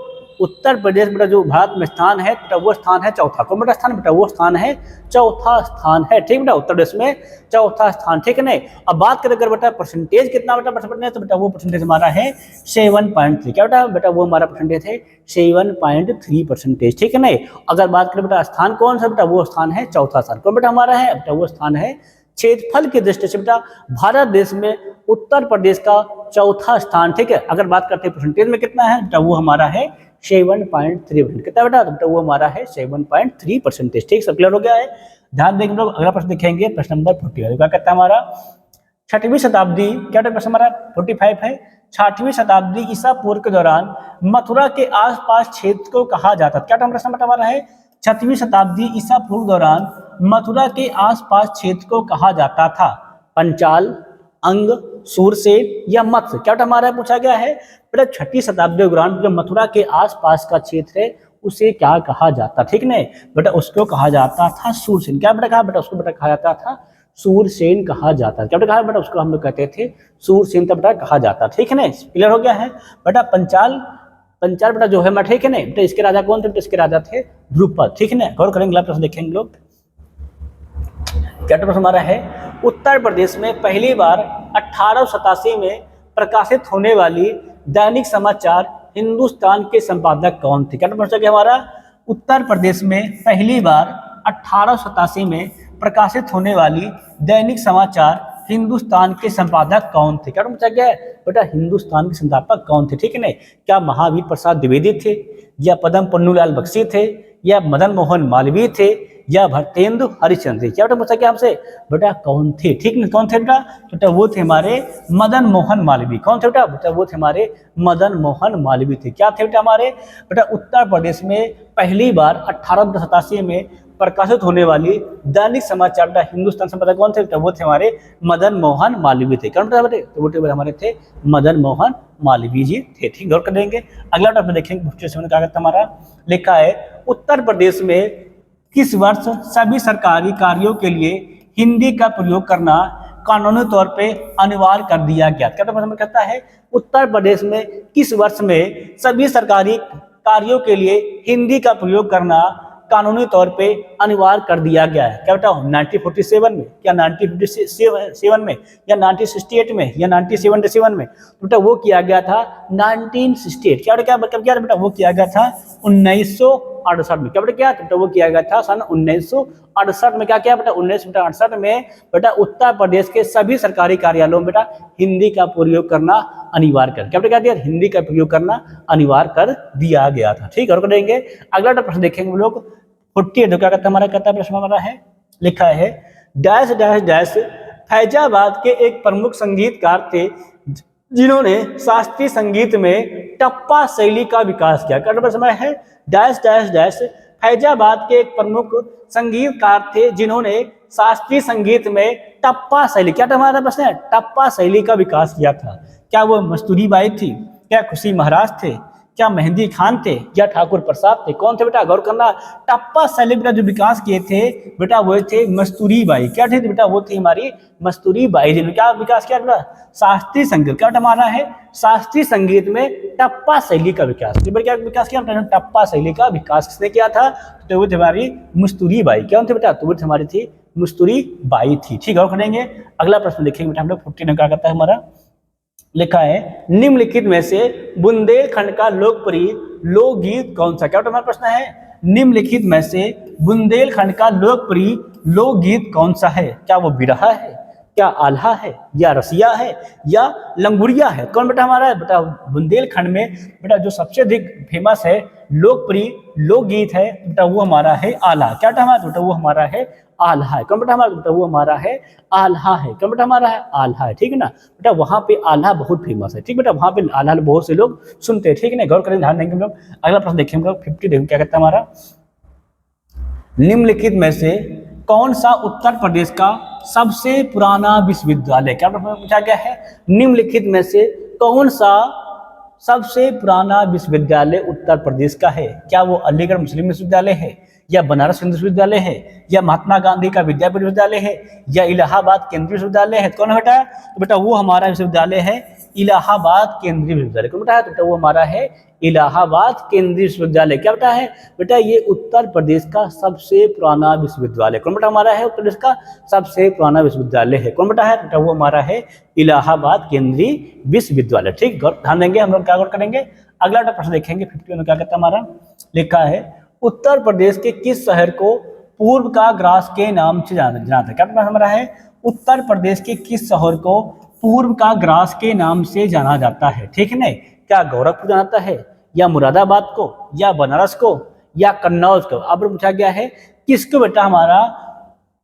उत्तर प्रदेश बेटा जो भारत में स्थान है बेटा वो स्थान है चौथा। कौन बेटा स्थान? बेटा वो स्थान है चौथा स्थान है, ठीक बेटा? उत्तर प्रदेश में चौथा स्थान, ठीक है नहीं? अब बात करें अगर बेटा परसेंटेज कितना बेटा परसेंटेज, तो बेटा वो परसेंटेज हमारा है 7.3। क्या बेटा? बेटा वो हमारा परसेंटेज है 7.3%, ठीक है नहीं? अगर बात करें बेटा स्थान कौन सा, बेटा वो स्थान है चौथा स्थान। कौन बेटा हमारा है? बेटा वो स्थान है क्षेत्रफल की दृष्टि से बेटा भारत देश में उत्तर प्रदेश का चौथा स्थान, ठीक है? अगर बात करते हैं परसेंटेज में कितना है बेटा, वो हमारा है 7.3%। कितना बेटा? तो वो हमारा है 7.3%, ठीक? सब क्लियर हो गया है? ध्यान देंगे लोग। अगला प्रश्न देखेंगे, प्रश्न नंबर 40 क्या कहता है हमारा, 6वीं शताब्दी, क्या प्रश्न हमारा 45 है, 6वीं शताब्दी ईसा पूर्व के दौरान मथुरा के आसपास क्षेत्र को कहा जाता था? क्या प्रश्न हमारा है, 6वीं शताब्दी ईसा पूर्व दौरान मथुरा के आसपास क्षेत्र को कहा जाता था? पंचाल, अंग, सूरसेन या मत्स्य? क्या हमारा पूछा गया है बेटा 6वीं शताब्दी के दौरान जो मथुरा के आसपास का क्षेत्र है उसे क्या कहा जाता, ठीक नहीं बेटा? उसको कहा जाता था सूरसेन। क्या बेटा कहा? बेटा उसको बेटा कहा जाता था सूरसेन कहा जाता। क्या बेटा कहा? बेटा उसको हम लोग कहते थे सूरसेन तब बेटा कहा जाता, ठीक है ना? क्लियर हो गया है बेटा? पंचाल बेटा जो है, ठीक है ना बेटा? इसके राजा कौन थे? इसके राजा थे द्रुपद, ठीक है ना? गौर करेंगे, प्रश्न देखेंगे लोग। क्या प्रश्न हमारा है, उत्तर प्रदेश में पहली बार 1887 में प्रकाशित होने वाली दैनिक समाचार हिंदुस्तान के संपादक कौन थे? क्या प्रश्न है हमारा, उत्तर प्रदेश में पहली बार 1887 में प्रकाशित होने वाली दैनिक समाचार हिंदुस्तान के संपादक कौन थे? क्या पूछा गया है बेटा, हिंदुस्तान के संस्थापक कौन थे, ठीक है ना? क्या महावीर प्रसाद द्विवेदी थे, या पद्म पुन्नूलाल बख्शी थे, या मदन मोहन मालवीय थे, या भरतेंदु हरिश्चंद्र? क्या बेटा पूछा गया हमसे बेटा कौन थे, ठीक है? कौन थे बेटा? बेटा वो थे हमारे मदन मोहन मालवीय। कौन थे बेटा? बेटा वो थे हमारे मदन मोहन मालवीय थे। क्या थे बेटा हमारे? बेटा उत्तर प्रदेश में पहली बार 1887 में प्रकाशित होने वाली दैनिक समाचार बेटा हिंदुस्तान संपादक कौन थे बेटा? वो थे हमारे मदन मोहन मालवीय थे। कौन बेटे? तो वो हमारे थे मदन मोहन मालवीय जी थे, ठीक? गौर कर देंगे। अगला टॉपिक देखेंगे, क्या हमारा लिखा है, उत्तर प्रदेश में किस वर्ष सभी सरकारी कार्यों के लिए हिंदी का प्रयोग करना कानूनी तौर पे अनिवार्य कर दिया गया? क्या मतलब कहता है, उत्तर प्रदेश में किस वर्ष में सभी सरकारी कार्यों के लिए हिंदी का प्रयोग करना कानूनी तौर पे अनिवार्य कर दिया गया है? क्या बेटा 1947 में, या 1957 में, या 1968 में, या 1977 में? बेटा वो किया गया था 1968। क्या बेटा वो किया गया था 1968 में। क्या बेटा क्या? बेटा वो किया गया था सन 1968 में। क्या किया बेटा? 1968 में बेटा उत्तर प्रदेश के सभी सरकारी कार्यालयों में बेटा हिंदी का प्रयोग करना अनिवार्य कर, क्या बेटा दिया? हिंदी का प्रयोग करना अनिवार्य कर दिया गया था, ठीक है? और देंगे। अगला प्रश्न देखेंगे हम लोग 48, क्या कहता है हमारा, कहता है प्रश्न हमारा है, लिखा है डैश डैश डैश फैजाबाद के एक प्रमुख संगीतकार थे जिन्होंने शास्त्रीय संगीत में टप्पा शैली का विकास किया? क्या समय है, डैश डैश डैश फैजाबाद के एक प्रमुख संगीतकार थे जिन्होंने शास्त्रीय संगीत में टप्पा शैली, क्या हमारा प्रश्न है, टप्पा शैली का विकास किया था? क्या वो मस्तूरी बाई थी, क्या खुशी महाराज थे, क्या मेहंदी खान थे या ठाकुर प्रसाद थे? कौन थे बेटा? गौर करना। टप्पा शैली बेटा जो विकास किए थे बेटा वो थे मस्तूरी बाई। क्या थे बेटा? वो थी हमारी मस्तूरी बाई जिन्होंने क्या विकास किया बेटा? शास्त्रीय संगीत। क्या हमारा है? शास्त्रीय संगीत में टप्पा शैली का विकास। क्या विकास किया? टप्पा शैली का विकास किसने किया था? तो वो थी हमारी मस्तूरी बाई। कौन थे बेटा? तो वो हमारी थी मस्तूरी बाई थी। ठीक है, और करेंगे अगला प्रश्न देखेंगे बेटा हम लोग 14 क्या करता है हमारा। लिखा है निम्नलिखित में से बुंदेलखंड का लोकप्रिय लोकगीत कौन सा? क्या हमारा प्रश्न है? निम्नलिखित में से बुंदेलखंड का लोकप्रिय लोकगीत कौन सा है? क्या वो बिरहा है, क्या आल्हा है, या रसिया है, या लंगुरिया है? कौन बेटा हमारा है? बेटा बुंदेलखंड में बेटा जो सबसे अधिक फेमस है लोकप्रिय लोकगीत है बेटा वो हमारा है आल्हा। क्या बेटा हमारा? बेटा वो हमारा है आल्हा है। कौन बेटा हमारा? बेटा वो हमारा है आल्हा है। कौन बेटा हमारा है? आल्हा है। ठीक है ना बेटा, वहाँ पे आल्हा बहुत फेमस है। ठीक बेटा, वहाँ पे आल्हा बहुत से लोग सुनते हैं। ठीक है ना, गौर करें, ध्यान देंगे हम लोग। अगला प्रश्न देखेंगे हम लोग 50 देखो क्या कहता है हमारा। निम्नलिखित में से कौन सा उत्तर प्रदेश का सबसे पुराना विश्वविद्यालय? क्या पूछा गया है? निम्नलिखित में से कौन सा सबसे पुराना विश्वविद्यालय उत्तर प्रदेश का है? क्या वो अलीगढ़ मुस्लिम विश्वविद्यालय है, या बनारस हिंदू विश्वविद्यालय है, या महात्मा गांधी का विद्यापीठ विश्वविद्यालय है, या इलाहाबाद केंद्रीय विश्वविद्यालय है? कौन है बेटा? तो बेटा वो हमारा विश्वविद्यालय है इलाहाबाद केंद्रीय विश्वविद्यालय। कौन बेटा है? तो बेटा वो हमारा है इलाहाबाद केंद्रीय विश्वविद्यालय। क्या बेटा है? बेटा ये उत्तर प्रदेश का सबसे पुराना विश्वविद्यालय। कौन बेटा हमारा है? उत्तर प्रदेश का सबसे पुराना विश्वविद्यालय है। कौन बेटा है? बेटा वो हमारा है इलाहाबाद केंद्रीय विश्वविद्यालय। ठीक, ध्यान देंगे हम लोग। क्या गौर करेंगे? अगला प्रश्न देखेंगे 51 में क्या कहता है हमारा। लिखा है उत्तर प्रदेश के किस शहर को पूर्व का ग्रास के नाम से जाना जाता है? क्या हमारा है? उत्तर प्रदेश के किस शहर को पूर्व का ग्रास के नाम से जाना जाता है? ठीक है ना, क्या गोरखपुर जाना जाता है, या मुरादाबाद को, या बनारस को, या कन्नौज को? अब पूछा गया है किसको बेटा हमारा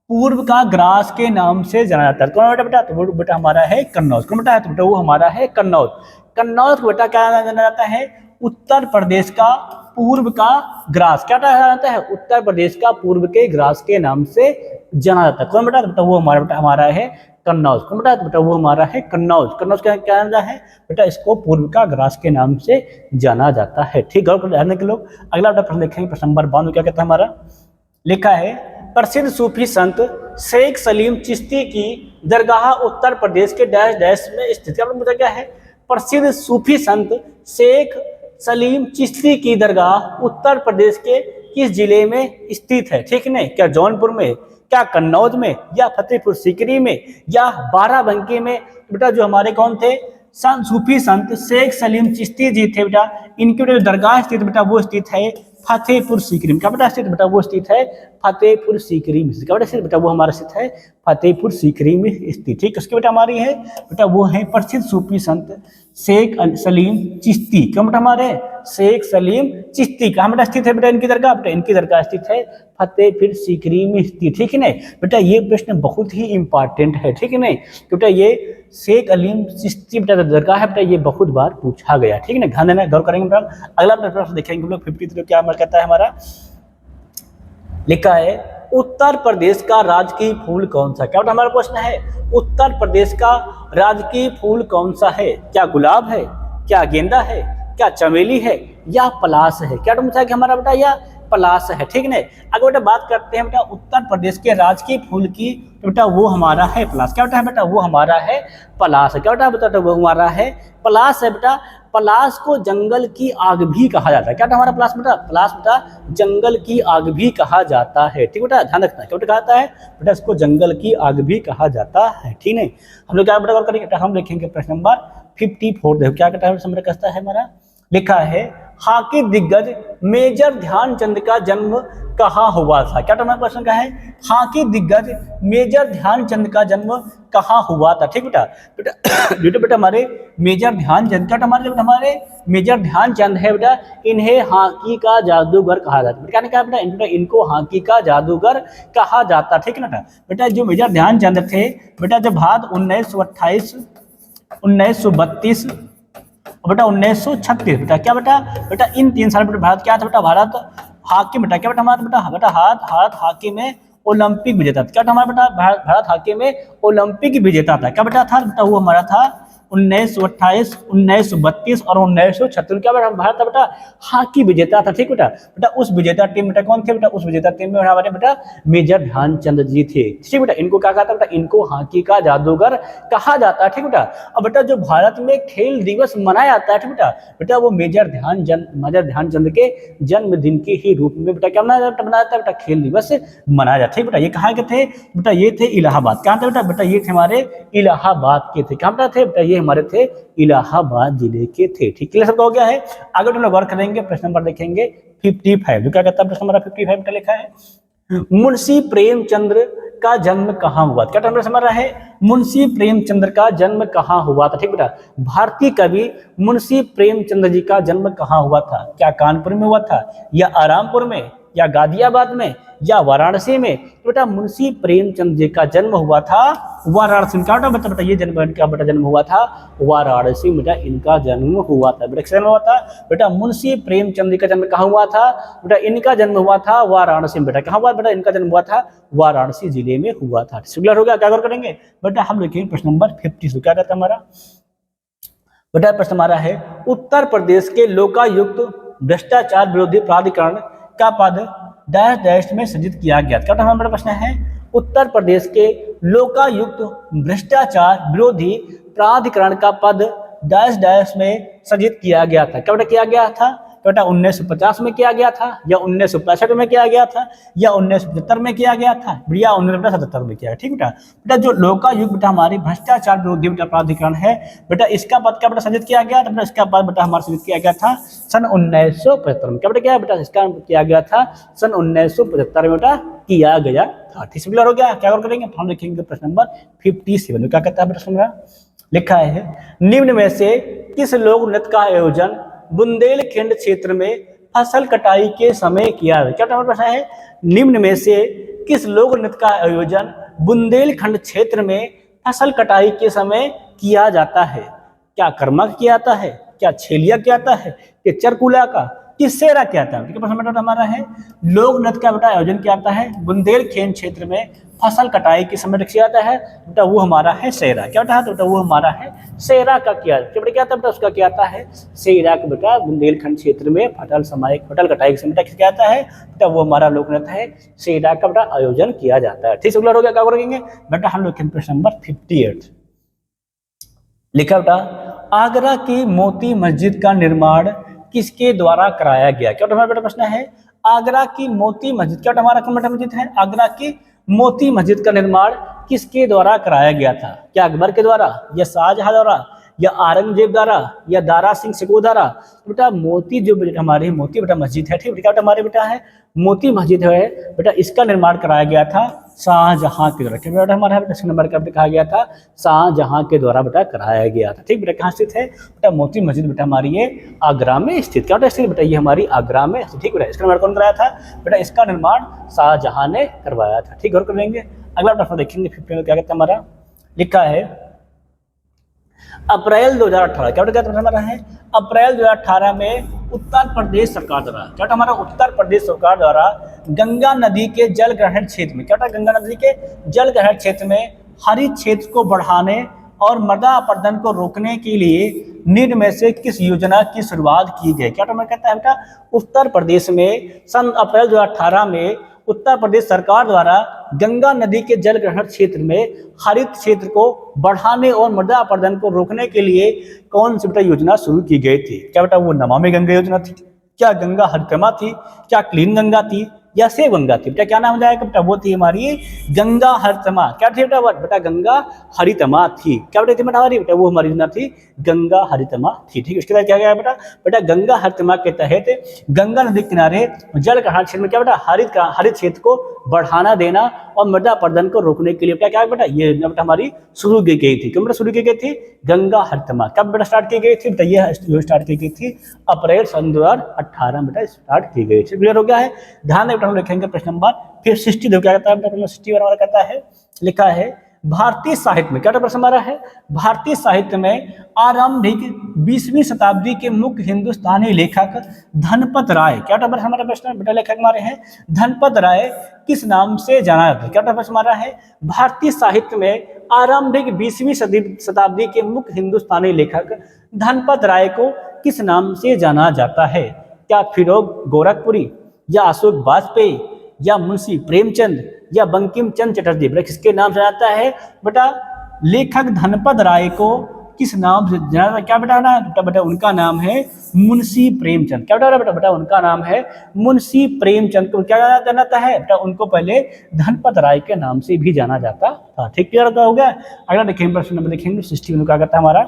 पूर्व का ग्रास के नाम से जाना जाता है? कौन बेटा? बेटा तो वो बेटा हमारा है कन्नौज। कौन बेटा है? तो बेटा वो हमारा है कन्नौज। कन्नौज को बेटा क्या जाना जाता है? उत्तर प्रदेश का पूर्व का ग्रास। क्या जाना जाता है? उत्तर प्रदेश का पूर्व के ग्रास के नाम से जाना जाता है। कौन बेटा? बेटा वो हमारा है कन्नौज। कौन बेटा? बेटा वो हमारा है कन्नौज। कन्नौज क्या क्या है बेटा? इसको पूर्व का ग्रास के नाम से जाना जाता है। ठीक है, ध्यान के लोग। अगला बेटा प्रश्न देखेंगे, प्रश्न नंबर 52 क्या कहता है हमारा। लिखा है प्रसिद्ध सूफी संत शेख सलीम चिश्ती की दरगाह उत्तर प्रदेश के डैश डैश में स्थित। क्या है? प्रसिद्ध सूफी संत शेख सलीम चिश्ती की दरगाह उत्तर प्रदेश के किस जिले में स्थित है? ठीक है, क्या जौनपुर में, क्या कन्नौज में, या फतेहपुर सीकरी में, या बाराबंकी में? बेटा जो हमारे कौन थे? सूफी संत शेख सलीम चिश्ती जी थे बेटा, इनकी बेटा जो दरगाह स्थित बेटा वो स्थित है फतेहपुर सीकरी में। क्या बेटा स्थित? बेटा वो स्थित है फतेहपुर सीकरी में। क्या बेटा स्थित? बेटा वो हमारा स्थित है फतेहपुर सीकरी में स्थित। ठीक, उसके बेटा हमारी है बेटा वो है प्रसिद्ध सूफी संत शेख सलीम चिश्ती। क्यों बेटा हमारे? शेख सलीम चिश्ती कहाँ बेटा स्थित है बेटा इनकी दरगाह? बेटा इनकी दरगाह स्थित है फतेहपुर सीकरी में स्थित। ठीक है ना बेटा, ये प्रश्न बहुत ही इंपॉर्टेंट है। ठीक है ना बेटा, ये शेख सलीम चिश्ती बेटा दरगाह है बेटा, ये बहुत बार पूछा गया। ठीक है ना, ध्यान देना, गौर करेंगे बेटा। अगला प्रश्न देखेंगे हम लोग 53 क्या कहता है हमारा। लिखा है उत्तर प्रदेश का राजकीय फूल कौन सा? क्या हमारा प्रश्न है? उत्तर प्रदेश का राजकीय फूल कौन सा है? क्या गुलाब है, क्या गेंदा है, क्या चमेली है, या पलाश है? क्या पूछा कि हमारा बेटा या पलाश है। ठीक है, अगर बेटा बात करते हैं बेटा उत्तर प्रदेश के राजकीय फूल की, तो बेटा वो हमारा है पलाश। क्या बेटा है? बेटा वो हमारा है पलाश है। क्या बेटा? बेटा वो हमारा है पलाश है बेटा। पलाश को जंगल की आग भी कहा जाता है। क्या हमारा पलाश बेटा? पलाश बेटा जंगल की आग भी कहा जाता है। ठीक बेटा, ध्यान रखना। क्या बेटा कहता है? बेटा इसको जंगल की आग भी कहा जाता है। ठीक है, हम लोग क्या बेटा करेंगे? हम देखेंगे प्रश्न नंबर 54। देखो क्या कहता है हमारा। लिखा है हॉकी दिग्गज मेजर ध्यानचंद का जन्म कहाँ हुआ था? क्या हमारा प्रश्न का है? हॉकी दिग्गज मेजर ध्यानचंद का जन्म कहाँ हुआ था? ठीक बेटा, बेटा हमारे मेजर ध्यानचंद, क्या हमारे मेजर ध्यानचंद है बेटा, इन्हें हॉकी का जादूगर कहा जाता है। क्या बेटा? इनको हॉकी का जादूगर कहा जाता। ठीक है ना बेटा, जो मेजर ध्यानचंद थे बेटा, जब भारत 1928, 1932 बेटा 1936 बेटा, क्या बेटा इन 3 साल बेटा भारत क्या था बेटा? भारत हॉकी बेटा, क्या बेटा हमारा बेटा भारत हॉकी में ओलंपिक विजेता था। क्या हमारा बेटा? भारत हॉकी में ओलंपिक विजेता था। क्या बेटा था? बेटा वो हमारा था 1928, 1932 और 1976 क्या बेटा भारत बेटा हॉकी विजेता था। ठीक बेटा, बेटा उस विजेता टीम बेटा कौन थे बेटा, उस विजेता टीम में हमारे बेटा मेजर ध्यानचंद जी थे। ठीक बेटा, इनको क्या कहा था बेटा, इनको हॉकी का जादूगर कहा जाता है। ठीक बेटा, अब बेटा जो भारत में खेल दिवस मनाया जाता है ठीक बेटा, बेटा वो मेजर ध्यानचंद के जन्मदिन के ही रूप में बेटा क्या मनाया जाता है बेटा, खेल दिवस मनाया जाता है। ठीक बेटा, ये कहाँ के थे बेटा, ये थे इलाहाबाद। कहाँ थे बेटा, बेटा ये थे हमारे इलाहाबाद के थे। कहाँ बेटा थे बेटा, ये हमारे थे इलाहाबाद जिले के थे। ठीक, क्लियर सबका हो गया है। आगे हम लोग गौर करेंगे, प्रश्न नंबर देखेंगे 55, जो क्या कहता है प्रश्न नंबर 55 बेटा लिखा है, मुंशी प्रेमचंद्र का जन्म कहाँ हुआ। क्या टर्म समझ रहा है, मुंशी प्रेमचंद्र का जन्म कहाँ हुआ था। ठीक बेटा, भारतीय कवि मुंशी प्रेमचंद्र जी का जन्म कहाँ हुआ था, क्या कानपुर में हुआ था, या आरामपुर में, या गाजियाबाद में, या वाराणसी में। तो बेटा मुंशी प्रेमचंद जी का जन्म हुआ था वाराणसी में। क्या बेटा, बेटा ये जन्म इनका बेटा जन्म हुआ था वाराणसी में, बेटा इनका जन्म हुआ था। बेटा किसका जन्म हुआ था बेटा, मुंशी प्रेमचंद जी का जन्म कहाँ हुआ था बेटा, इनका जन्म हुआ था वाराणसी में। बेटा कहाँ हुआ बेटा, इनका जन्म हुआ था वाराणसी जिले में हुआ था। सिमिलर हो गया, क्या गौर करेंगे बेटा, हम लिखेंगे प्रश्न नंबर 50। क्या कहता है हमारा बेटा, प्रश्न हमारा है उत्तर प्रदेश के लोकायुक्त भ्रष्टाचार विरोधी प्राधिकरण का पद डैश डैश में सृजित किया गया। क्या हमारा प्रश्न है, उत्तर प्रदेश के लोकायुक्त भ्रष्टाचार विरोधी प्राधिकरण का पद डैश डैश में सृजित किया गया था। क्या किया गया था बेटा, 1950 में किया गया था, या 1965 में किया गया था, या 1975 में किया गया था, या 1977 में किया गया। ठीक बेटा, बेटा जो लोकायुक्त बेटा हमारी भ्रष्टाचार विरोधी बेटा प्राधिकरण है बेटा, इसका पद क्या बेटा सृजित किया गया था बेटा, इसका पद बेटा हमारा सृजित किया गया था सन 1975 में। क्या बेटा, क्या बेटा इसका किया गया था सन 1975 में बेटा किया गया था। ठीक सिमिलर हो गया, क्या करेंगे हम लिखेंगे प्रश्न नंबर 57। क्या कहता है बेटा, लिखा है निम्न में से किस लोक नृत्य का आयोजन बुंदेलखंड क्षेत्र में फसल कटाई के समय किया है। क्या प्रश्न है, निम्न में से किस लोक नृत्य का आयोजन बुंदेलखंड क्षेत्र में फसल कटाई के समय किया जाता है, क्या कर्मा किया जाता है, क्या छेलिया किया जाता है, क्या चरकुला का, किस सेरा किया जाता है। ठीक है, प्रश्न बेटा हमारा है लोक नृत्य का बेटा आयोजन किया जाता है बुंदेलखंड क्षेत्र में फसल कटाई के समय किया जाता है बेटा, वो हमारा है सेरा। क्या बेटा, तो बेटा वो हमारा है सेरा का किया बेटा, क्या था बेटा उसका क्या आता है सेरा का बेटा बुंदेलखंड क्षेत्र में फसल कटाई के समय क्या आता है बेटा, वो हमारा लोक नृत्य है सेरा का बेटा आयोजन किया जाता है। ठीक है, हो गया, क्या करेंगे बेटा हम लोग प्रश्न नंबर 58 लिखा बेटा, आगरा की मोती मस्जिद का निर्माण किसके द्वारा कराया गया। क्या हमारा बेटा प्रश्न है, आगरा की मोती मस्जिद, क्या हमारा बेटा मस्जिद है, आगरा की मोती मस्जिद का निर्माण किसके द्वारा कराया गया था, क्या अकबर के द्वारा, या शाहजहां द्वारा, या औरंगजेब द्वारा, या दारा सिंह सिकू द्वारा। बेटा मोती जो हमारी मोती बेटा मस्जिद है, ठीक बेटा हमारे बेटा है मोती मस्जिद है बेटा, इसका निर्माण कराया गया था शाहजहां के द्वारा। क्या बेटा हमारा बेटा नंबर का कहा गया था शाहजहां के द्वारा बेटा कराया गया था। ठीक बेटा कहाँ स्थित है बेटा, मोती मस्जिद बेटा हमारी ये आगरा में स्थित। क्या बेटा स्थित बेटा, ये हमारी आगरा में स्थित। ठीक बेटा, इसका निर्माण कौन कराया था बेटा, इसका निर्माण शाहजहां ने करवाया था। ठीक, गौर कर लेंगे। अगला प्रश्न देखेंगे 50 में क्या कहता है हमारा, लिखा है अप्रैल 2018। क्या कहता है हमारा है अप्रैल 2018 में उत्तर प्रदेश सरकार द्वारा, क्या हमारा उत्तर प्रदेश सरकार द्वारा गंगा नदी के जल ग्रहण क्षेत्र में, क्या गंगा नदी के जल ग्रहण क्षेत्र में हरित क्षेत्र को बढ़ाने और मृदा अपरदन को रोकने के लिए निम्न में से किस योजना की शुरुआत की गई। क्या कहता है बेटा, उत्तर प्रदेश में सन अप्रैल 2018 में उत्तर प्रदेश सरकार द्वारा गंगा नदी के जल ग्रहण क्षेत्र में हरित क्षेत्र को बढ़ाने और मृदा अपरदन को रोकने के लिए कौन सी बेटा योजना शुरू की गई थी। क्या बेटा वो नमामि गंगा योजना थी, क्या गंगा हरितमा थी, क्या क्लीन गंगा थी, या सेव गंगा थी। बेटा क्या नाम हो जाएगा बेटा, वो थी हमारी गंगा हरितमा। क्या थी बेटा, बेटा गंगा हरितमा थी। क्या बेटा थी बेटा हमारी बेटा, वो हमारी योजना थी गंगा हरितमा थी। ठीक, उसके बाद क्या गया बेटा, बेटा गंगा हरितमा के तहत गंगा नदी किनारे जल ग्रहण क्षेत्र में क्या बेटा हरित क्षेत्र को बढ़ाना देना और मृदा अपरदन को रोकने के लिए क्या बेटा ये योजना बेटा हमारी शुरू की गई थी। क्यों बेटा शुरू की गई थी, गंगा हरितमा कब बेटा स्टार्ट की गई थी बेटा, ये स्टार्ट की गई थी अप्रैल सन 2018 बेटा स्टार्ट की गई थी। क्लियर हो गया है। ध्यान दें बेटा हम लिखेंगे प्रश्न नंबर फिर 60 क्या कहता है बेटा, 60 हमारा कहता है, लिखा है भारतीय साहित्य में, क्या प्रश्न हमारा है भारतीय साहित्य में आरंभिक 20वीं शताब्दी के मुख्य हिंदुस्तानी लेखक धनपत राय, क्या हमारा प्रश्न बेटा लेखक हमारे हैं धनपत राय किस नाम से जाना जाता है। क्या प्रश्न हमारा है भारतीय साहित्य में आरंभिक 20वीं शताब्दी के मुख्य हिंदुस्तानी लेखक धनपत राय को किस नाम से जाना जाता है? क्या फिरोज गोरखपुरी, या अशोक वाजपेयी, या मुंशी प्रेमचंद, या बंकिम चंद्र चटर्जी? बेटा किसके नाम से जाता है? बेटा लेखक धनपत राय को किस नाम से जाना? क्या बेटा ना बेटा बेटा उनका नाम है मुंशी प्रेमचंद। क्या बेटा बेटा बेटा उनका नाम है मुंशी प्रेमचंद। को क्या जाना जाता है? बेटा उनको पहले धनपत राय के नाम से भी जाना जाता था। ठीक क्लियर हो गया? अगला देखेंगे प्रश्न नंबर देखेंगे 60 में क्या कहता है हमारा।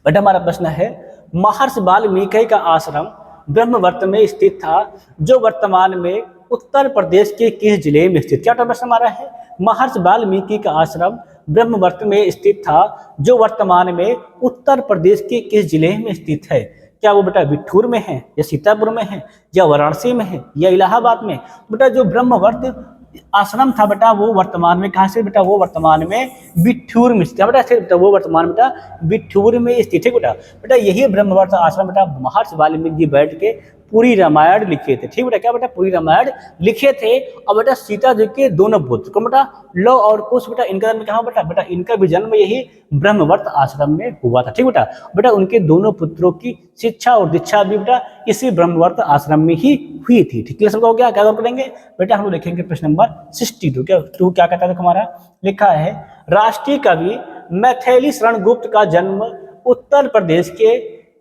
बेटा हमारा प्रश्न है महर्षि वाल्मीकि का आश्रम ब्रह्मवर्त में स्थित था जो वर्तमान में उत्तर प्रदेश के किस जिले में स्थित? क्या प्रश्न हमारा है? महर्षि वाल्मीकि का आश्रम ब्रह्मवर्त में स्थित था जो वर्तमान में उत्तर प्रदेश के किस जिले में स्थित है? क्या वो बेटा बिठूर में है, या सीतापुर में है, या वाराणसी में है, या इलाहाबाद में? बेटा जो ब्रह्मवर्त आश्रम था बेटा वो वर्तमान में कहाँ से? बेटा वो वर्तमान में बिठूर में स्थित है। बेटा वो वर्तमान बेटा बिठूर में स्थित है। बेटा बेटा यही ब्रह्मवर्त आश्रम बेटा महर्षि वाल्मीकि जी बैठ के पूरी रामायण लिखे थे। ठीक बेटा क्या बेटा पूरी रामायण लिखे थे। और बेटा सीता जी के दोनों पुत्र को बेटा लव और कुश बेटा इनका जन्म कहाँ? बेटा बेटा इनका भी जन्म यही ब्रह्मवर्त आश्रम में हुआ था। ठीक बेटा बेटा उनके दोनों पुत्रों की शिक्षा और दीक्षा भी बेटा इसी ब्रह्मवर्त आश्रम में ही हुई थी। ठीक है सबका हो गया? क्या करेंगे बेटा हम लोग देखेंगे प्रश्न नंबर 62। क्या कहता है हमारा? लिखा है राष्ट्रीय कवि मैथिली शरण गुप्त का जन्म उत्तर प्रदेश के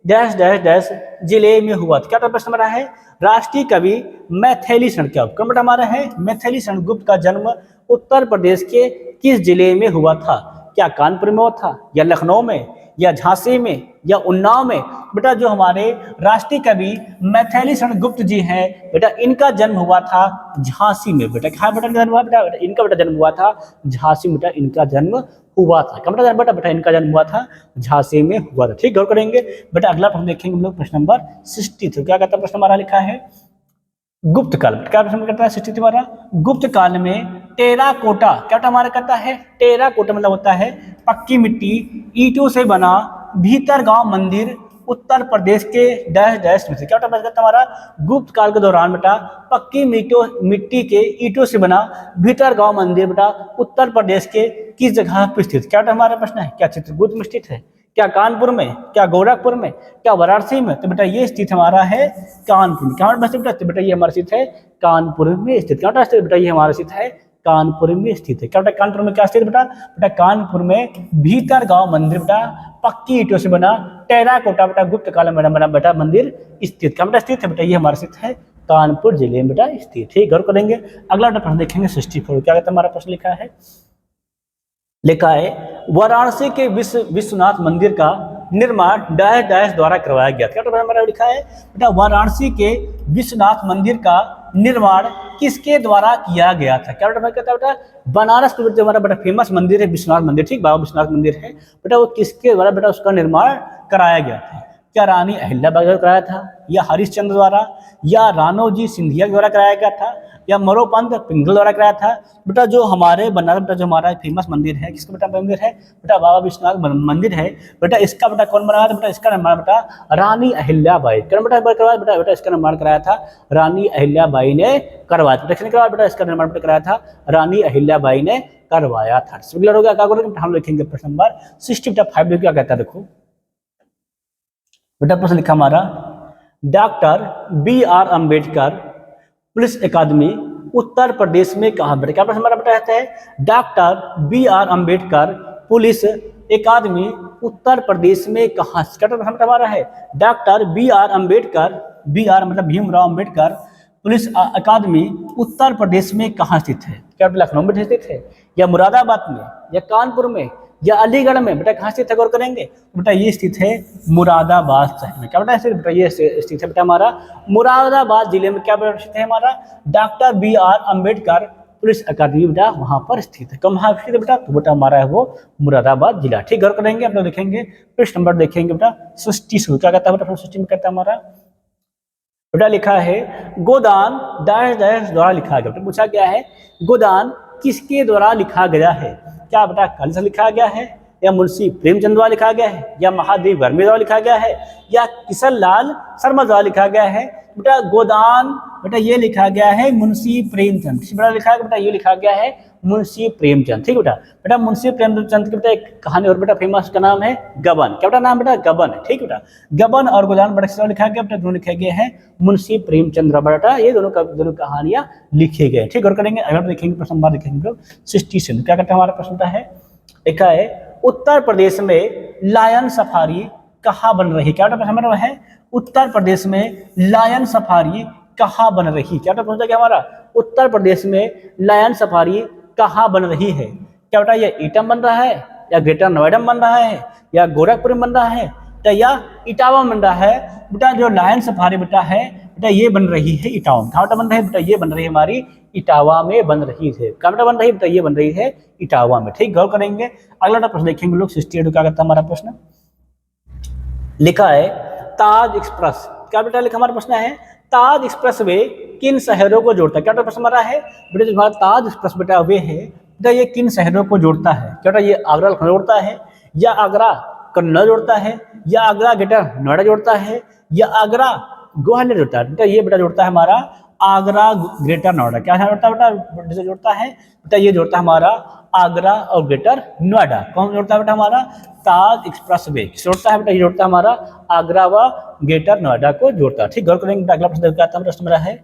डैश डैश डैश जिले में हुआ था। क्या प्रश्न हमारा है? राष्ट्रीय कवि मैथिली शरण क्या बेटा हमारा है? मैथिली शरण गुप्त का जन्म उत्तर प्रदेश के किस जिले में हुआ था? क्या कानपुर में हुआ था, या लखनऊ में, या झांसी में, या उन्नाव में? बेटा जो हमारे राष्ट्रीय कवि मैथिली शरण गुप्त जी हैं बेटा इनका जन्म हुआ था झांसी में। बेटा क्या बेटा जन्म हुआ? बेटा इनका बेटा जन्म हुआ था झांसी में। बेटा इनका जन्म हुआ था। क्या बेटा बेटा बेटा इनका जन्म हुआ था झांसी में हुआ था। ठीक गौर करेंगे। बेटा अगला प्रश्न देखेंगे हम लोग प्रश्न नंबर 63। क्या कहता है प्रश्न हमारा? लिखा है गुप्त काल। क्या प्रश्न करता है 63 हमारा? गुप्त काल में टेराकोटा क्या हमारा कहता है? टेराकोटा मतलब होता है पक्की मिट्टी ईंटों से बना भीतर गांव मंदिर उत्तर प्रदेश के डैश डैश में से। क्या कहता है हमारा? गुप्त काल के दौरान बेटा पक्की मिट्टी के ईंटों से बना भीतर गांव मंदिर बेटा उत्तर प्रदेश के किस जगह पर स्थित? क्या हमारा प्रश्न है? क्या चित्रकूट में स्थित है, क्या कानपुर में, क्या गोरखपुर में, क्या वाराणसी में? तो बेटा ये स्थित हमारा है कानपुर में। क्या बेटा? तो बेटा ये हमारा स्थित है कानपुर में स्थित। क्या बेटा ये हमारा स्थित है कानपुर में स्थित है। क्या बेटा कानपुर में क्या स्थित बेटा? बेटा कानपुर में भीतर गांव मंदिर बेटा पक्की ईंटों से बना टेराकोटा बेटा गुप्त काल में बना बेटा मंदिर स्थित। क्या बेटा स्थित है? बेटा ये हमारा स्थित है कानपुर जिले में बेटा स्थित। ठीक गौर करेंगे। अगला प्रश्न देखेंगे 64। क्या कहता है हमारा प्रश्न? लिखा है लिखा है वाराणसी के विश्वनाथ मंदिर का निर्माण डैश डैश द्वारा करवाया गया। क्या हमारा लिखा है? बेटा वाराणसी के विश्वनाथ मंदिर का निर्माण किसके द्वारा किया गया था? क्या बेटा कहता है? बेटा बनारस में जो हमारा बड़ा फेमस मंदिर है विश्वनाथ मंदिर, ठीक बाबा विश्वनाथ मंदिर है बेटा वो किसके द्वारा बेटा उसका निर्माण कराया गया था? क्या रानी अहिल्याबाई द्वारा कराया था, या हरिश्चंद्र द्वारा, या रानोजी सिंधिया द्वारा कराया गया था, या मोरोपंत पिंगल द्वारा कराया था? बेटा जो हमारे बनारस बेटा जो हमारा फेमस मंदिर है किसका बेटा मंदिर है? बेटा बाबा विश्वनाथ मंदिर है बेटा इसका बेटा कौन बनाया था? बेटा इसका निर्माण बेटा रानी अहिल्याबाई बेटा करवाया बेटा बेटा इसका निर्माण कराया था रानी अहिल्याबाई ने करवाया था। बेटा इसका निर्माण बेटा कराया था रानी अहिल्याबाई ने करवाया था। क्लियर हो गया? क्या करोगे? हम लिखेंगे प्रश्न नंबर 65। क्या कहता है देखो बेटा प्रश्न लिखा हमारा डॉक्टर BR अम्बेडकर पुलिस अकादमी उत्तर प्रदेश में कहाँ? बेटा क्या प्रश्न हमारा बेटा कहता है? डॉक्टर BR अम्बेडकर पुलिस अकादमी उत्तर प्रदेश में कहाँ? क्या प्रश्न हमारा है? डॉक्टर BR अम्बेडकर BR मतलब भीमराव अम्बेडकर पुलिस अकादमी उत्तर प्रदेश में कहाँ स्थित है? क्या लखनऊ में स्थित है, या मुरादाबाद में, या कानपुर में, या अलीगढ़ में? बेटा कहाँ स्थित है गौर करेंगे। बेटा ये स्थित है मुरादाबाद शहर में। क्या बेटा बेटा ये स्थित है बेटा हमारा मुरादाबाद जिले में। क्या बेटा स्थित है हमारा? डॉक्टर BR अम्बेडकर पुलिस अकादमी बेटा वहां पर स्थित है। कहाँ स्थित है बेटा? तो बेटा हमारा है वो मुरादाबाद जिला। ठीक गौर करेंगे। आप लोग देखेंगे प्रश्न नंबर देखेंगे बेटा 60। क्या कहता है बेटा? 60 में कहता है हमारा बेटा लिखा है गोदान डैश डैश द्वारा लिखा गया। बेटा पूछा गया है गोदान किसके द्वारा लिखा गया है? क्या बेटा कल से लिखा गया है, या मुंशी प्रेमचंद द्वारा लिखा गया है, या महादेव वर्मा द्वारा लिखा गया है, या किशन लाल शर्मा द्वारा लिखा गया है, बेटा गोदान, बेटा ये लिखा गया है मुंशी प्रेमचंद। बेटा लिखा है बेटा ये लिखा गया है मुंशी प्रेमचंद। ठीक बेटा, बेटा मुंशी प्रेमचंद की बेटा एक कहानी और बेटा फेमस का नाम है गबन। क्या बेटा नाम बेटा गबन है। ठीक बेटा, गबन और गोदान बेटा लिखा गया बेटा, दोनों लिखे गए हैं मुंशी प्रेमचंद बेटा, ये दोनों कहानियां लिखे गए। ठीक, और करेंगे अगर देखेंगे प्रश्न नंबर देखेंगे लोग 67। क्या कहते हैं हमारा प्रश्न है, लिखा है उत्तर प्रदेश में लायन सफारी कहाँ बन रही। क्या बेटा हमारा है उत्तर प्रदेश में लायन सफारी कहाँ बन रही। क्या बेटा पूछा गया हमारा उत्तर प्रदेश में लायन सफारी कहाँ बन रही है। क्या बेटा ये ईटम बन रहा है, या ग्रेटर नोएडा बन रहा है, या गोरखपुर में बन रहा है, या इटावा बन रहा है। बेटा जो लायन सफारी बेटा है बेटा ये बन रही है इटावा में। कहाँ बन रही है बेटा, ये बन रही है हमारी इटावा में बन रही है। कहाँ बेटा बन रही है बेटा, ये बन रही है इटावा में। ठीक, गौर करेंगे। अगला प्रश्न देखेंगे लोग 68। क्या कहता है हमारा प्रश्न, लिखा है ताज एक्सप्रेस। क्या बेटा लिखा हमारा प्रश्न है ताज एक्सप्रेस वे किन शहरों को जोड़ता है। क्या बेटा प्रश्न हमारा है बेटा जो हमारा ताज एक्सप्रेस बेटा वे है बेटा ये किन शहरों को जोड़ता है। क्या बेटा ये आगरा लखनऊ जोड़ता है, या आगरा कन्नौज जोड़ता है, या आगरा ग्रेटर नोएडा जोड़ता है, या आगरा ग्वालियर जोड़ता है। बेटा ये बेटा जोड़ता है हमारा आगरा ग्रेटर नोएडा। क्या जोड़ता है बेटा जोड़ता है बेटा ये जोड़ता है हमारा आगरा और ग्रेटर नोएडा। कौन जोड़ता है बेटा हमारा ताज एक्सप्रेस वे जोड़ता है बेटा, ये जोड़ता है हमारा आगरा व ग्रेटर नोएडा को जोड़ता है। ठीक, गौर करेंगे। अगला प्रश्न देखते हैं। प्रश्न मेरा है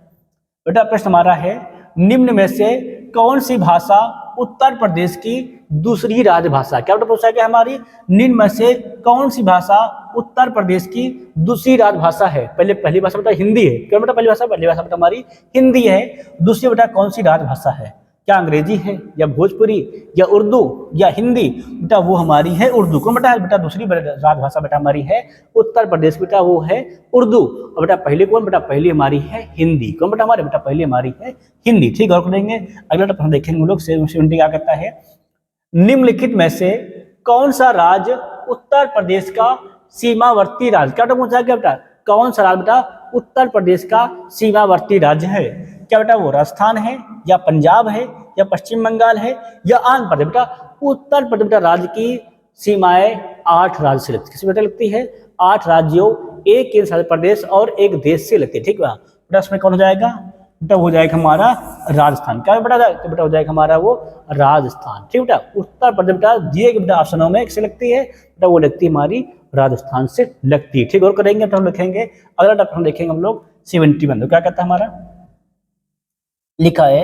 बेटा, प्रश्न हमारा है निम्न में से कौन सी भाषा उत्तर प्रदेश की दूसरी राजभाषा। क्या बेटा पूछा गया हमारी निम्न में से कौन सी भाषा उत्तर प्रदेश की दूसरी राजभाषा है। पहली भाषा बेटा हिंदी है। क्या बेटा पहली भाषा बेटा हमारी हिंदी है। दूसरी बेटा कौन सी राजभाषा है, क्या अंग्रेजी है, या भोजपुरी, या उर्दू, या हिंदी। बेटा वो हमारी है उर्दू। कौन बेटा बेटा दूसरी राजभाषा बेटा हमारी है उत्तर प्रदेश बेटा वो है उर्दू। और बेटा पहली कौन बेटा पहली हमारी है हिंदी। कौन बेटा हमारे बेटा पहली हमारी है हिंदी। ठीक, गौर करेंगे। अगला प्रश्न देखेंगे हम लोग 70। क्या कहता है निम्नलिखित में से कौन सा राज्य उत्तर प्रदेश का सीमावर्ती राज्य। क्या बेटा पूछा गया बेटा कौन सा राज्य बेटा उत्तर प्रदेश का सीमावर्ती राज्य है। क्या बेटा वो राजस्थान है, या पंजाब है, या पश्चिम बंगाल है, या आंध्र प्रदेश। बेटा उत्तर प्रदेश बेटा राज्य की सीमाएं 8 राज्य से लगती है। किस बेटा लगती है 8 राज्यों, एक केंद्र शासित प्रदेश और एक देश से लगती है। ठीक है बेटा, उसमें कौन हो जाएगा बेटा हो जाएगा हमारा राजस्थान। क्या बेटा तो बेटा हो जाएगा हमारा वो राजस्थान। ठीक बेटा, उत्तर प्रदेश बेटा दिए गए बेटा ऑप्शनों में किससे लगती है बेटा वो लगती है हमारी राजस्थान से लगती है। ठीक, और करेंगे तो हम लिखेंगे। अगला प्रश्न देखेंगे हम लोग 71। क्या कहता है हमारा, लिखा है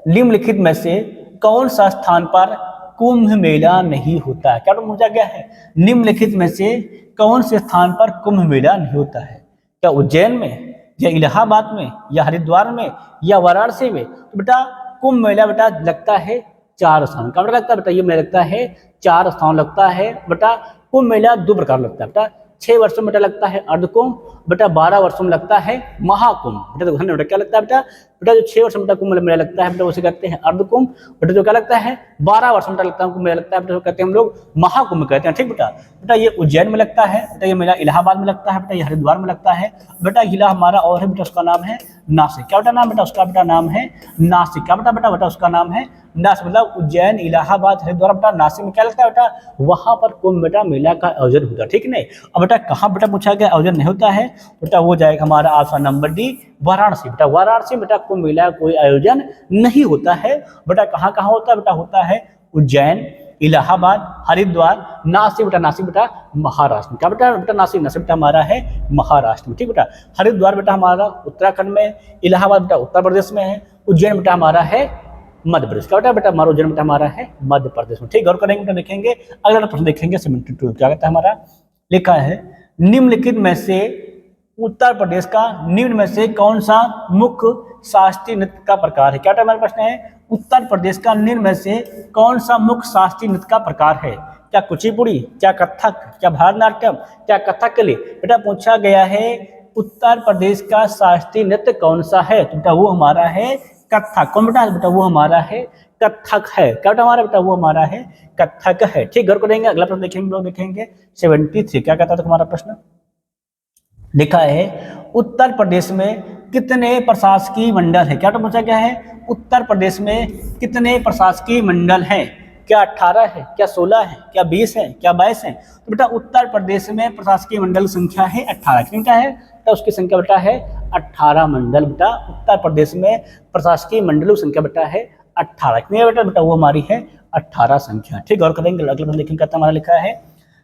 निम्नलिखित में से कौन सा स्थान पर कुंभ मेला नहीं होता है। क्या पूछा गया है निम्नलिखित में से कौन से स्थान पर कुंभ मेला नहीं होता है। क्या उज्जैन में, या इलाहाबाद में, या हरिद्वार में, या वाराणसी में। तो बेटा कुंभ मेला बेटा लगता है 4 स्थान। क्या बेटा लगता है बेटा ये मेला लगता है 4 स्थान लगता है। बेटा कुंभ मेला 2 प्रकार लगता है बेटा 6 वर्षों में बेटा लगता है अर्धकुंभ, बेटा 12 वर्षों में लगता है महाकुंभ। बेटा तो बेटा क्या लगता है बेटा बेटा जो 6 वर्षों में बेटा कुंभ मेला लगता है बेटा उसे कहते हैं अर्धकुंभ। बेटा जो क्या लगता है 12 वर्षों में लगता है कुंभ मेला लगता है बेटा कहते हैं हम लोग महाकुंभ कहते हैं। ठीक बेटा, बेटा ये उज्जैन में लगता है, बेटा ये मेला इलाहाबाद में लगता है, बेटा ये हरिद्वार में लगता है। बेटा जिला हमारा और है बेटा उसका नाम है नासिक। क्या बेटा नाम बेटा उसका बेटा नाम है नासिक। क्या बेटा बेटा बेटा उसका नाम है नासिक। मतलब उज्जैन इलाहाबाद हरिद्वार बेटा नासिक में क्या लगता है बेटा वहां पर कुंभ बेटा मेला का आयोजन होता है। ठीक नहीं, अब बेटा कहाँ बेटा पूछा गया आयोजन नहीं होता है बेटा वो जाएगा हमारा ऑप्शन नंबर डी वाराणसी। बेटा वाराणसी बेटा कुंभ मेला कोई आयोजन नहीं होता है। बेटा कहाँ कहाँ होता है बेटा होता है उज्जैन इलाहाबाद हरिद्वार नासिक। बेटा नासिक बेटा महाराष्ट्र में। क्या बेटा बेटा नासिक बेटा हमारा है महाराष्ट्र में। ठीक बेटा, हरिद्वार बेटा हमारा उत्तराखंड में, इलाहाबाद बेटा उत्तर प्रदेश में है, उज्जैन बेटा हमारा है मध्य प्रदेश। क्या बेटा हमारा उज्जैन बेटा हमारा है मध्य प्रदेश में। ठीक, गौर करेंगे बेटा देखेंगे। अगला प्रश्न देखेंगे 72। क्या कहता है हमारा, लिखा है निम्नलिखित में से उत्तर प्रदेश का निम्न में से कौन सा मुख्य शास्त्रीय नृत्य का प्रकार है। क्या हमारा प्रश्न है उत्तर प्रदेश का निम्न में से कौन सा मुख्य शास्त्रीय नृत्य का प्रकार है। क्या कुचिपुड़ी, क्या कथक, क्या भारतनाट्यम, क्या कथकली। बेटा पूछा गया है उत्तर प्रदेश का शास्त्रीय नृत्य कौन सा है। तो बेटा वो हमारा है कथक। कौन बेटा बेटा वो हमारा है कथक है। क्या बेटा हमारा बेटा वो हमारा है कथक है। ठीक, गौर करेंगे। अगला प्रश्न देखेंगे लोग देखेंगे 73। क्या कहता था हमारा प्रश्न, लिखा है उत्तर प्रदेश में कितने प्रशासकीय मंडल है। क्या तो पूछा गया है उत्तर प्रदेश में कितने प्रशासकीय मंडल हैं। क्या 18 है, क्या 16 है, क्या 20 है, क्या 22 है? तो बेटा उत्तर प्रदेश में प्रशासकीय मंडल संख्या है 18। कितनी है? तो उसकी संख्या बेटा है 18 मंडल। बेटा उत्तर प्रदेश में प्रशासकीय मंडलों की संख्या बेटा है 18। कितनी है बेटा? बेटा वो हमारी है 18 संख्या। ठीक, गौर करेंगे। अगला प्रश्न देखेंगे, हमारा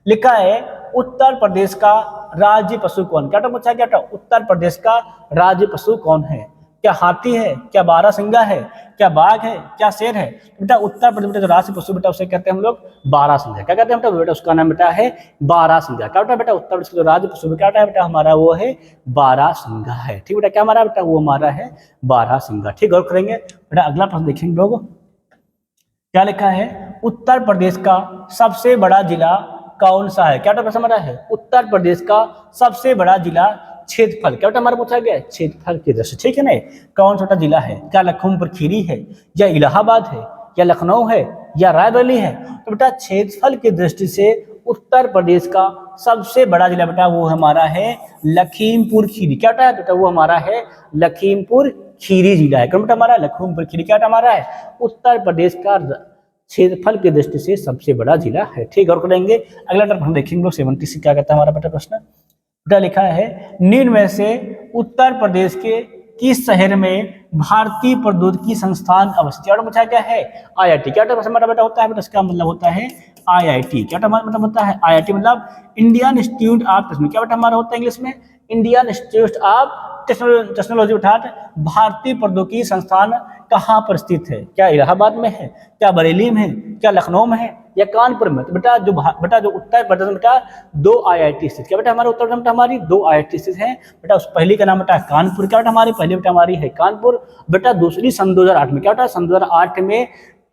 लिखा है उत्तर प्रदेश का राज्य पशु कौन? क्या पूछा गया? उत्तर प्रदेश का राज्य पशु कौन है? क्या हाथी है, क्या बारहसिंगा है, क्या बाघ है, क्या शेर है? बेटा उत्तर प्रदेश में जो राज्य पशु बेटा उसे कहते हैं हम लोग बारहसिंगा। क्या कहते हैं बेटा? उसका नाम बेटा है बारहसिंगा। क्या बेटा उत्तर प्रदेश का जो राज्य पशु क्या बेटा हमारा वो है बारहसिंगा है। ठीक बेटा, क्या हमारा बेटा वो हमारा है बारहसिंगा। ठीक, गौर करेंगे बेटा। अगला प्रश्न देखेंगे लोग, क्या लिखा है? उत्तर प्रदेश का सबसे बड़ा जिला कौन सा है? क्या प्रश्न हमारा है? उत्तर प्रदेश का सबसे बड़ा जिला क्षेत्रफल। क्या हमारा पूछा गया है? क्षेत्रफल की दृष्टि। ठीक है ना, कौन सा जिला है? क्या लखीमपुर खीरी है, या इलाहाबाद है, या लखनऊ है, या रायबरेली है? तो बेटा क्षेत्रफल की दृष्टि से उत्तर प्रदेश का सबसे बड़ा जिला बेटा वो हमारा है लखीमपुर खीरी। क्या बेटा? वो हमारा है लखीमपुर खीरी जिला है। कौन बेटा हमारा? लखीमपुर खीरी। क्या हमारा है? उत्तर प्रदेश का क्षेत्रफल की दृष्टि से सबसे बड़ा जिला है। ठीक, और करेंगे। अगला टर्म हम देखेंगे लोग 70 से क्या कहता है हमारा बेटा प्रश्न। बेटा लिखा है निम्न में से उत्तर प्रदेश के किस शहर में भारतीय प्रौद्योगिकी संस्थान अवस्थित? क्या पूछा गया है? IIT। क्या हमारा बेटा होता है बेटा? इसका मतलब होता है IIT। क्या मतलब होता है? IIT मतलब इंडियन इंस्टीट्यूट ऑफ, क्या बेटा हमारा होता है इंग्लिश में? Indian institute of technology. अर्थात भारतीय प्रौद्योगिकी संस्थान कहाँ पर स्थित है? क्या इलाहाबाद में है, क्या बरेली में है, क्या लखनऊ में है, या कानपुर में? तो बेटा जो उत्तर प्रदेश में बेटा 2 IIT स्थित। क्या बेटा हमारे उत्तर प्रदेश में हमारी 2 IIT स्थित हैं बेटा। उस पहली का नाम बेटा कानपुर। क्या बेटा हमारी पहली बेटा हमारी है कानपुर बेटा। दूसरी सन 2008 में। क्या बेटा? सन 2008 में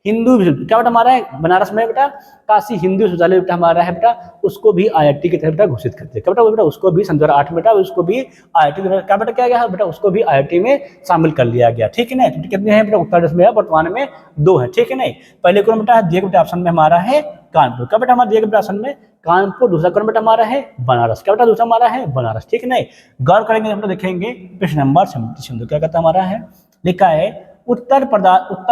हिंदू विश्वविद्यालय। क्या बेटा हमारा है? बनारस में बेटा काशी हिंदू विश्वविद्यालय बेटा हमारा है बेटा, उसको भी IIT की तरह बेटा घोषित करते हैं। क्या बेटा? उसको भी सन 2008 में बेटा उसको भी IIT क्या बेटा क्या गया बेटा? उसको भी IIT में शामिल कर लिया गया। ठीक है ना? तो कितने हैं बेटा? उत्तर प्रदेश में वर्तमान में 2 है। ठीक है ना? पहले क्रम बेटा दिए बेटा ऑप्शन में हमारा है कानपुर। क्या बेटा हमारा दिए बेटा ऑप्शन में कानपुर। दूसरा क्रम बेटा हमारा है बनारस। क्या बेटा? दूसरा हमारा है बनारस। ठीक है ना? गौर करेंगे हम लोग, देखेंगे प्रश्न नंबर 70 क्या कहता हमारा है? लिखा है उत्तर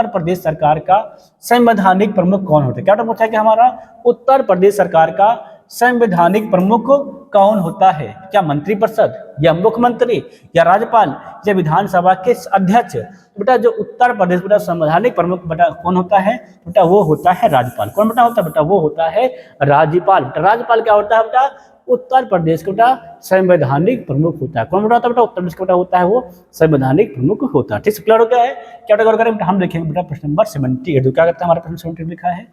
प्रदेश सरकार का संवैधानिक प्रमुख कौन होता है? क्या पूछा कि हमारा उत्तर प्रदेश सरकार का संवैधानिक प्रमुख कौन होता है? क्या मंत्रिपरिषद, या मुख्यमंत्री, या राज्यपाल, या विधानसभा के अध्यक्ष? बेटा जो उत्तर प्रदेश बेटा संवैधानिक प्रमुख बेटा कौन होता है? बेटा वो होता है राज्यपाल। कौन बेटा होता है? बेटा वो होता है राज्यपाल। बेटा राज्यपाल क्या होता है बेटा? उत्तर प्रदेश का बेटा संवैधानिक प्रमुख होता है। कौन बेटा होता है? बेटा उत्तर प्रदेश का बेटा होता है वो संवैधानिक प्रमुख होता है। ठीक, क्लियर हो गया है? क्या गौर करें बेटा? हम देखेंगे बेटा प्रश्न नंबर 78। क्या कहता है हमारा प्रश्न 78?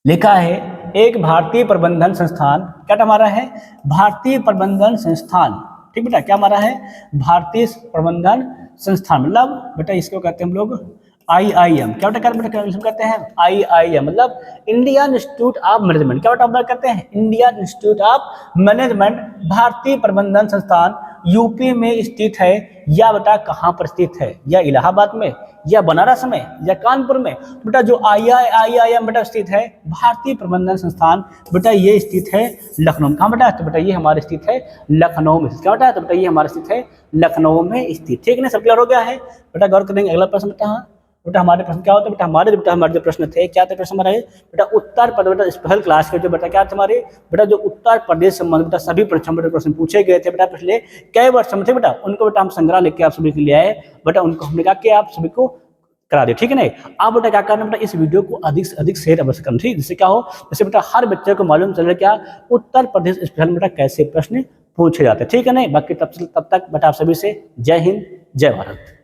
लिखा है एक भारतीय प्रबंधन संस्थान। क्या हमारा है? भारतीय प्रबंधन संस्थान। ठीक बेटा, क्या हमारा है? भारतीय प्रबंधन संस्थान मतलब बेटा इसको कहते हैं हम लोग IIM। क्या बेटा कहते हैं? IIM मतलब इंडियन इंस्टीट्यूट ऑफ मैनेजमेंट। क्या बेटा कहते हैं? Indian institute of management. भारतीय प्रबंधन संस्थान यूपी में स्थित है, या बेटा कहाँ पर स्थित है? या इलाहाबाद में, या बनारस में, या कानपुर में? बेटा जो IIM बेटा स्थित है भारतीय प्रबंधन संस्थान बेटा ये स्थित है लखनऊ में। कहाँ बेटा? तो बेटा ये हमारे स्थित है लखनऊ में। क्या बेटा? तो बेटा ये हमारे स्थित है लखनऊ में स्थित। ठीक है ना? सब क्लियर हो गया है? बेटा गौर करेंगे। अगला प्रश्न बेटा हमारे प्रश्न क्या होता है? बेटा हमारे जो प्रश्न थे क्या थे? प्रश्न हमारा है बेटा उत्तर प्रदेश बेटा स्पेशल क्लास के जो बेटा क्या थे हमारे बेटा जो उत्तर प्रदेश संबंधित बेटा सभी प्रश्न पूछे गए थे बेटा पिछले कई वर्ष में थे बेटा, उनको बेटा हम संग्रह लेके आप सभी के लिए आए बेटा। उनको हमने कहा कि आप सभी को करा दे। ठीक है ना? आप बेटा क्या करना बेटा? इस वीडियो को अधिक से अधिक शेयर अवश्य करना। ठीक, जिससे क्या हो, जैसे बेटा हर बच्चे को मालूम चले क्या उत्तर प्रदेश स्पेशल बेटा कैसे प्रश्न पूछे जाते हैं। ठीक है ना? बाकी तब तक बेटा आप सभी से जय हिंद, जय भारत।